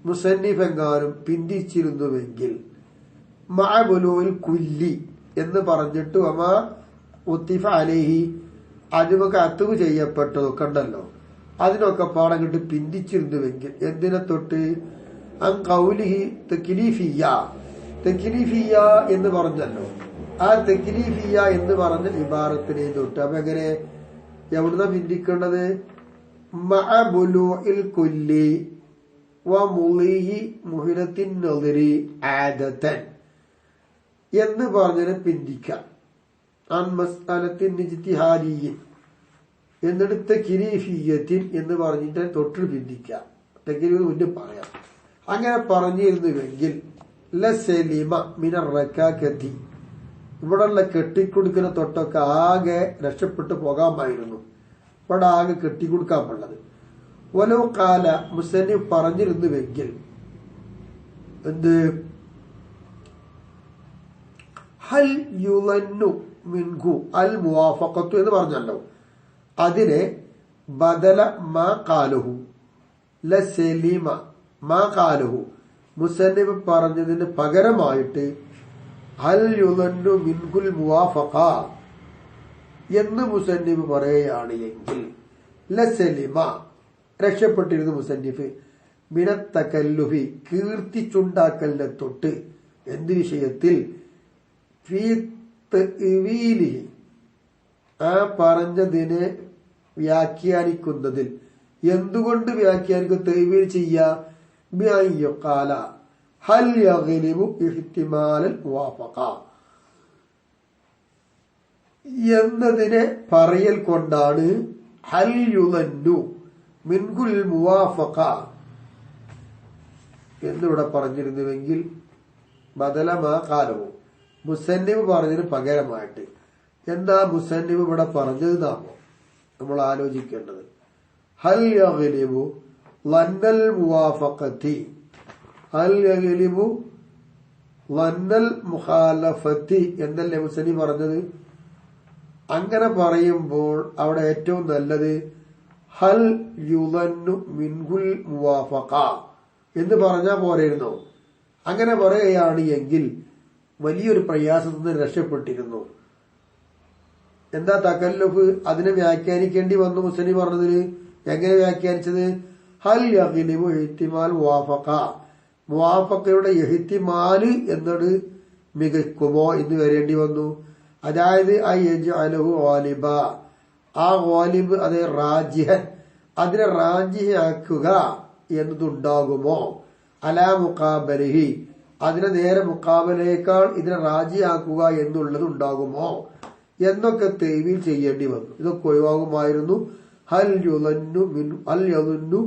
മുസന്നിഫ് എങ്ങാനും പിന്തിച്ചിരുന്നുവെങ്കിൽ മഅബുലുൽ കുല്ലി എന്ന് പറഞ്ഞിട്ട് വമാ ഉത്തിഫ അലൈഹി, അതിനൊക്കെ അത്തുവ് ചെയ്യപ്പെട്ടതൊക്കെ ഉണ്ടല്ലോ, അതിനൊക്കെ പാടങ്ങിട്ട് പിന്തിച്ചിരുന്നുവെങ്കിൽ എന്തിനെ തൊട്ട്? അൻ ഖൗലിഹി തക്ലീഫിയ്യ, തക്ലീഫിയ്യ എന്ന് പറഞ്ഞല്ലോ, ആ തക്ലീഫിയ്യ എന്ന് പറഞ്ഞ ഇബാറത്തിനെ തൊട്ട്. അപ്പൊ എങ്ങനെ, എവിടുന്ന പിന്തിക്കേണ്ടത്? മഅബുലുൽ കുല്ലി വമുളിഹി മുഹിലത്തിൻ നദരി ആദതൻ എന്ന് പറഞ്ഞതിനെ പിന്തിക്കാം. അൻ മസ്അലത്തിൻ ഇജ്തിഹാദിയ്യൻ എന്നിട്ട് തക്ലീഫിയ്യത്തിൻ എന്ന് പറഞ്ഞിട്ട് തൊട്ട് പിന്തിക്കാം. തക്ലീഫ് മുന്നേ പറയാം. അങ്ങനെ പറഞ്ഞിരുന്നുവെങ്കിൽ ലസലിമ മിനർ റകാകതി, ഇവിടെയുള്ള കെട്ടിക്കൊടുക്കുന്ന തൊട്ടൊക്കെ ആകെ രക്ഷപ്പെട്ടു പോകാമായിരുന്നു. ഇവിടെ ആകെ കെട്ടിക്കൊടുക്കാൻ പറ്റത്. വലോ കാല, മുസന്നിഫ് പറഞ്ഞിരുന്നുവെങ്കിൽ എന്ത്? ഹൽ യുളന്നു മിൻഹു അൽ മുവാഫഖത്തു എന്ന് പറഞ്ഞല്ലോ, അതിനെ ബദല മാ ഖാലഹു ലസലിമ മാ ഖാലഹു, മുസന്നിഫ് പറഞ്ഞതിന് പകരമായിട്ട് ഹൽ യുളന്നു മിൻഹുൽ മുവാഫഖ എന്ന് മുസന്നിഫ് പറയുകയാണ് എങ്കിൽ ലസലിമ, രക്ഷപ്പെട്ടിരുന്നു മുസന്നിഫ് മിനത്തകല്ലുഫി, കീർത്തിച്ചുണ്ടാക്കലിനെ തൊട്ട്. എന്ത് വിഷയത്തിൽ? ഫീ തഅ്വീലിഹി, ആ പറഞ്ഞതിനെ വ്യാഖ്യാനിക്കുന്നതിൽ. എന്തുകൊണ്ട് വ്യാഖ്യാനിക്കും? തഅ്വീൽ ചെയ്യാ. ബിഅൻ യുഖാല ഹൽ യഗ്ലിബു ഇഹ്തിമാലൽ മുവാഫഖ എന്നതിനെ പറയൽ കൊണ്ടാണ് ഹൽ യുളന്നു മിൻകുൽ മുവാഫഖ എന്നിവിടെ പറഞ്ഞിരുന്നുവെങ്കിൽ ബദലമാ കാലവും മുസന്നിഫ് പറഞ്ഞതിന് പകരമായിട്ട്. എന്താ മുസന്നിഫ് ഇവിടെ പറഞ്ഞത് നാമോ നമ്മൾ ആലോചിക്കേണ്ടത്? ഹൽ യഗ്ലിബു ലന്നൽ മുവാഫഖതി, ഹൽ യഗ്ലിബു ലന്നൽ മുഖാലഫതി എന്നല്ലേ മുസന്നിഫ് പറഞ്ഞത്? അങ്ങനെ പറയുമ്പോൾ അവിടെ ഏറ്റവും നല്ലത് ഹൽ യുളന്നു മിൻഹുൽ മുവാഫഖ എന്ന് പറഞ്ഞാൽ പോരായിരുന്നോ? അങ്ങനെ പറയുകയാണ് എങ്കിൽ വലിയൊരു പ്രയാസത്തിൽ നിന്ന് രക്ഷപ്പെട്ടിരുന്നു. എന്താ തകല്ലുഫ്? അതിനെ വ്യാഖ്യാനിക്കേണ്ടി വന്നു മുസ്ലിം പറഞ്ഞതിന്. എങ്ങനെ വ്യാഖ്യാനിച്ചത്? ഹൽ യഗ്ലിബു ഇഹ്തിമാൽ മുവാഫഖ, മുവാഫഖയുടെ ഇഹ്തിമാല് എന്നത് മികക്കുമോ എന്ന് വരേണ്ടി വന്നു. അതായത് അയ്യജ്അലഹു ഗാലിബ, ആ ഗാലിബ് അതെ റാജിഹൻ, അതിനെ റാജിഹാക്കുക എന്നതുണ്ടാകുമോ, അലാ മുഖാബലഹി, അതിനെ നേരെ മുഖാബലയേക്കാൾ ഇതിനെ റാജിയാക്കുക എന്നുള്ളത് ഉണ്ടാകുമോ എന്നൊക്കെ തെവീൽ ചെയ്യേണ്ടി വന്നു. ഇതൊക്കെ ഒഴിവാകുമായിരുന്നു. ഹൽ യദുന്നു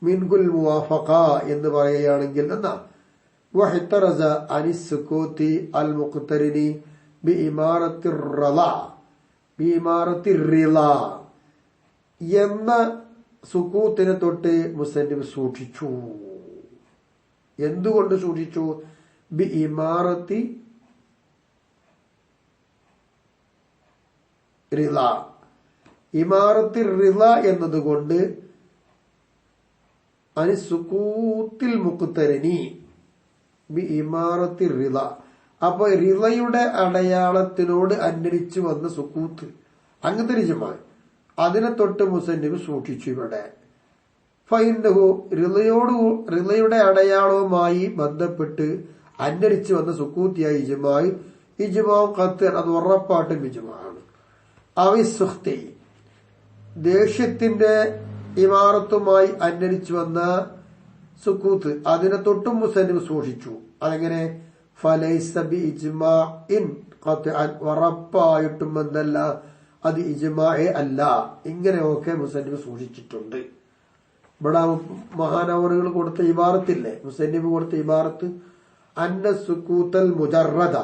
മിൻകുൽ മുവാഫഖ എന്ന് പറയുകയാണെങ്കിൽ എന്നാ വഹിത്തറസ അനിസ്സുകൂതി അൽ മുഖ്തരിനി ബിഇമാറത്തിർ റിള എന്ന സുക്കൂത്തിനെ തൊട്ട് മുസന്നിഫ് സൂക്ഷിച്ചു. എന്തുകൊണ്ട് സൂക്ഷിച്ചു? ബിഇമാറത്തി റിള, ഇമാറത്തി റിള എന്നതുകൊണ്ട് അനിസുക്കൂത്തിൽ മുഖ്തരിനി ബി ഇമാറത്തി റിള. അപ്പൊ റിളയുടെ അടയാളത്തിനോട് അന്വരിച്ചു വന്ന സുക്കൂത്ത് അങ്ങനത്തെ രിജമായി അതിനെ തൊട്ട് മുസന്നിഫ് സൂക്ഷിച്ചു. ഇവിടെ ഫൈൻഡഹു റിളയുടെ അടയാളവുമായി ബന്ധപ്പെട്ട് അന്വരിച്ചു വന്ന സുക്കൂത്തിയായ ഇജ്മായി, ഇജ്മാവും ഖത്അൻ അത് ഉറപ്പായിട്ടും ഇജ്മാണ്. അവിസുഖ്തി ദേഷ്യത്തിന്റെ ഇമാറത്തുമായി അന്വരിച്ചു വന്ന സുക്കൂത്ത് അതിനെ തൊട്ടും മുസന്നിഫ് സൂക്ഷിച്ചു. അതെങ്ങനെ? ഫലൈസ ബി ഇജ്മാഇൻ ഖത്അൻ, ഉറപ്പായിട്ടും എന്നല്ല, അത് ഇജ്മാഅേ അല്ല. ഇങ്ങനെയൊക്കെ മുസന്നിഫ് സൂക്ഷിച്ചിട്ടുണ്ട്. ഇവിടെ മഹാനവറുകൾ കൊടുത്ത ഇബാറത്തില്ലേ, മുസന്നിഫ് കൊടുത്ത ഇബാറത്ത് അന്ന സുക്കൂത്തൽ മുജറദ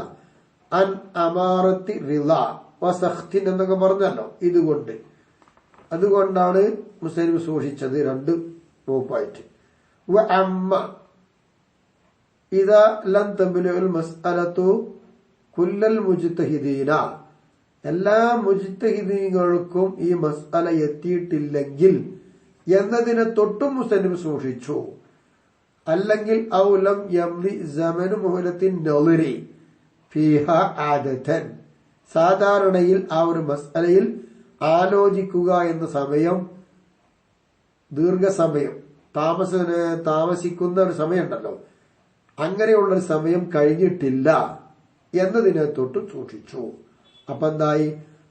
അൻ അമാറത്തി റിള വസഖ്തിൻ എന്നൊക്കെ പറഞ്ഞല്ലോ. അതുകൊണ്ടാണ് മുസന്നിഫ് സൂക്ഷിച്ചത് രണ്ട് ഗ്രൂപ്പായിട്ട്. വഅമ്മ ഇദാ ലം തബ്ലുൽ മസ്അലതു കുല്ലൽ മുജ്തഹിദീന, എല്ലാ മുജ്തഹിദീങ്ങൾക്കും ഈ മസ്അല എത്തിയിട്ടില്ലെങ്കിൽ എന്നതിനെ തൊട്ടും മുസന്നിഫ് സൂക്ഷിച്ചു. അല്ലെങ്കിൽ ഔലം യംലി സമനു മുഹലത്തിൻ നളരി ഫീഹ ആദതൻ, സാധാരണയിൽ ആ ഒരു മസ്അലയിൽ ആലോചിക്കുക എന്ന സമയം, ദീർഘസമയം താമസിക്കുന്ന ഒരു സമയമുണ്ടല്ലോ, അങ്ങനെയുള്ളൊരു സമയം കഴിഞ്ഞിട്ടില്ല എന്നതിനെ തൊട്ട് സൂക്ഷിച്ചു. അപ്പൊ എന്തായി?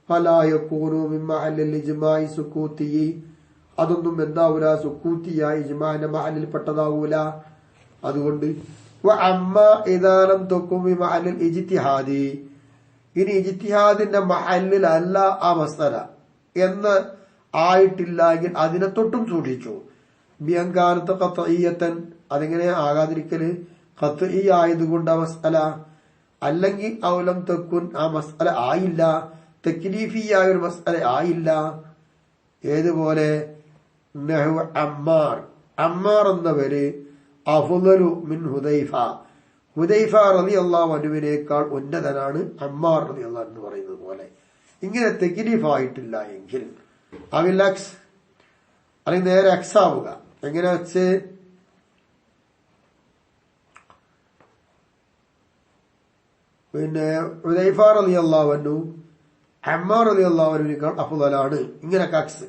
ഫലായകൂനു മിൻ മഹല്ലിൽ ഇജ്മാഇ സുക്കൂത്തി, അതൊന്നും എന്താവൂല, സുക്കൂത്തിയായ ഇജ്മാഇന്റെ മഹല്ലിൽ പെട്ടതാവൂല. അതുകൊണ്ട് വഅമ്മ ഇദാ ലം തകും മിൻ മഹല്ലിൽ ഇജ്തിഹാദി, ഇനി ഇജ്തിഹാദിന്റെ മഹല്ലിൽ അല്ല ആ മസ്അല എന്ന് ആയിട്ടില്ലെങ്കിൽ അതിനെ തൊട്ടും സൂക്ഷിച്ചു. ബിയങ്കാനത്ത് ഖത്ഇയ്യതൻ, അതെങ്ങനെ ആകാതിരിക്കല്, ഖത്ഇ ആയതുകൊണ്ട് ആ മസ്അല, അല്ലെങ്കിൽ ഔലം തക്കുൻ ആ മസ്അല ആയില്ല, തക്ലീഫിയായ ഒരു മസ്അല ആയില്ല. ഏതുപോലെ നഹ്വ അമ്മാർ എന്നവര് അഫ്ളലു മിൻ ഹുദൈഫ റളിയല്ലാഹു അൻഹുവിനേക്കാൾ ഉന്നതനാണ് അമ്മാർ റളിയല്ലാഹു അൻഹു പറയുന്നത് പോലെ. ഇങ്ങനെ തക്ലീഫായിട്ടില്ല എങ്കിൽ അവിൽ അക്സ്, അല്ലെങ്കിൽ നേരെ അക്സ് ആവുക. എങ്ങനെ വെച്ച്? പിന്നെ ഹുദൈഫ റളിയല്ലാഹു അൻഹു അമ്മാർ റളിയല്ലാഹു അൻഹുവിനേക്കാൾ അഫ്ളലാണ്, ഇങ്ങനെയൊക്കെ അക്സ്,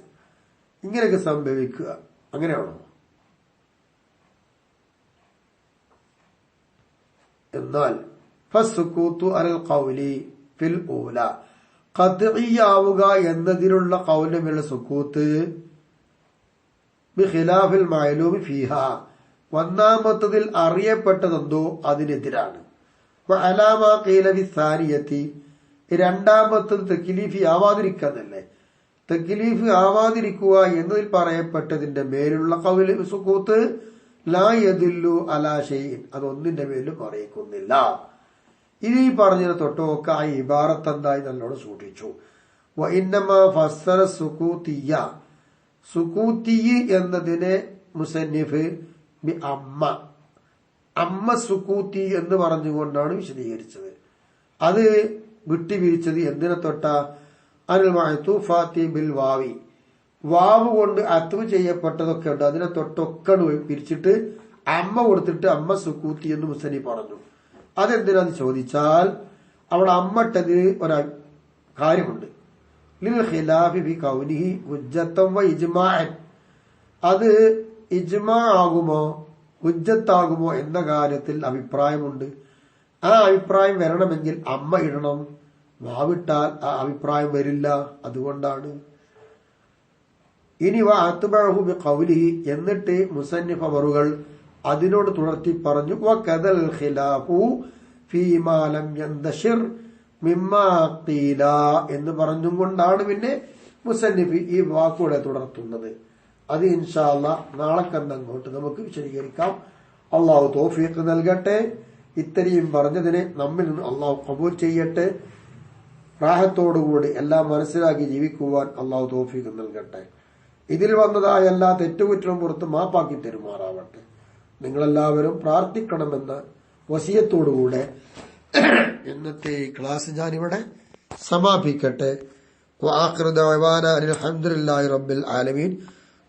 ഇങ്ങനെയൊക്കെ സംഭവിക്കുക. അങ്ങനെയാണോ? എന്നാൽ ഫസ്സുകൂത്തു അലൽ ഖൗലി ഫിൽ ഊല, ഖത്ഇയാവുക എന്നതിലുള്ള ഖൗലുമുള്ള സുക്കൂത്ത് ബിഖിലാഫിൽ മഅലൂമി ഫീഹ, ഒന്നാമത്തതിൽ അറിയപ്പെട്ടതെന്തോ അതിനെതിരാണ്. വഅലാമ ഖീല ബിസാനിയതി, രണ്ടാമത്തത് തക്ലീഫി ആവാതിരിക്കാന്നല്ലേ, തക്ലീഫ് ആവാതിരിക്കുക എന്നതിൽ പറയപ്പെട്ടതിന്റെ മേലുള്ള ഖൗല് സുക്കൂത്ത് ലാ യദുല്ലു അലാ ഷൈഇൻ, അതൊന്നിന്റെ മേലും അറിയിക്കുന്നില്ല. ഇനി പറഞ്ഞതിനെ തൊട്ടൊക്കെ ആ ഇബാറത്ത് എന്തായി നല്ലോണം സൂക്ഷിച്ചു. വഇന്നമാ ഫസ്സറ സുകൂത്തിയ, സുകൂത്തി എന്നതിനെ മുസന്നിഫ് ബി അമ്മ സുകൂത്തി എന്ന് പറഞ്ഞുകൊണ്ടാണ് വിശദീകരിച്ചത്. അത് വിട്ടുപിരിച്ചത് എന്തിനെ തൊട്ട? അനിൽ മഅ്തൂഫാത്തി ബിൽ വാവി, വാവ് കൊണ്ട് അത്വ് ചെയ്യപ്പെട്ടതൊക്കെ ഉണ്ട്, അതിനെ തൊട്ടൊക്കെ പിരിച്ചിട്ട് അമ്മ കൊടുത്തിട്ട് അമ്മ സുക്കൂത്തി എന്ന് മുസന്നിഫ് പറഞ്ഞു. അതെന്തിനാന്ന് ചോദിച്ചാൽ അവിടെ അമ്മട്ടതിന് ഒരു കാര്യമുണ്ട്. ലിൽ ഖിലാഫി ഫി കൗനിഹി ഹുജ്ജത്തൻ വ ഇജ്മാഅൻ, അത് ഇജ്മാ ആകുമോ ഹുജ്ജത്താകുമോ എന്ന കാര്യത്തിൽ അഭിപ്രായമുണ്ട്. ആ അഭിപ്രായം വരണമെങ്കിൽ അമ്മ ഇടണം. വാവിട്ടാൽ ആ അഭിപ്രായം വരില്ല. അതുകൊണ്ടാണ്. ഇനി വഅത്ബഅഹു ബിഖൗലിഹി, എന്നിട്ട് മുസന്നിഫ് അവറുകൾ അതിനോട് തുടർത്തി പറഞ്ഞു വകദൽ ഖിലാഫു ഫീമാ ലം യന്തശിർ മിമ്മാ ഖീല എന്ന് പറഞ്ഞും കൊണ്ടാണ് പിന്നെ മുസന്നിഫ് ഈ വാക്കുകളെ തുടർത്തുന്നത്. അത് ഇൻഷാ അല്ലാഹ് നാളെക്കന്നങ്ങോട്ട് നമുക്ക് വിശദീകരിക്കാം. അള്ളാഹു തൗഫീഖ് നൽകട്ടെ. ഇത്രയും പറഞ്ഞതിനെ നമ്മിൽ നിന്ന് അള്ളാഹു ഖബൂൽ ചെയ്യട്ടെ. റാഹത്തോടുകൂടി എല്ലാം മനസ്സിലാക്കി ജീവിക്കുവാൻ അള്ളാഹു തൗഫീഖ് നൽകട്ടെ. ഇതിൽ വന്നതായ എല്ലാ തെറ്റുകുറ്റവും പുറത്ത് മാപ്പാക്കി തരുമാറാവട്ടെ. നിങ്ങളെല്ലാവരും പ്രാർത്ഥിക്കണമെന്ന വസിയത്തോടുകൂടെ ഇന്നത്തെ ഈ ക്ലാസ് ഞാനിവിടെ സമാപിക്കട്ടെ. വആഖിറു ദഅവാനാ അൽഹംദുലില്ലാഹി റബ്ബിൽ ആലമീൻ.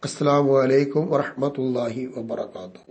അസ്സലാമു അലൈക്കും വറഹ്മത്തുള്ളാഹി വബറകാതുഹു.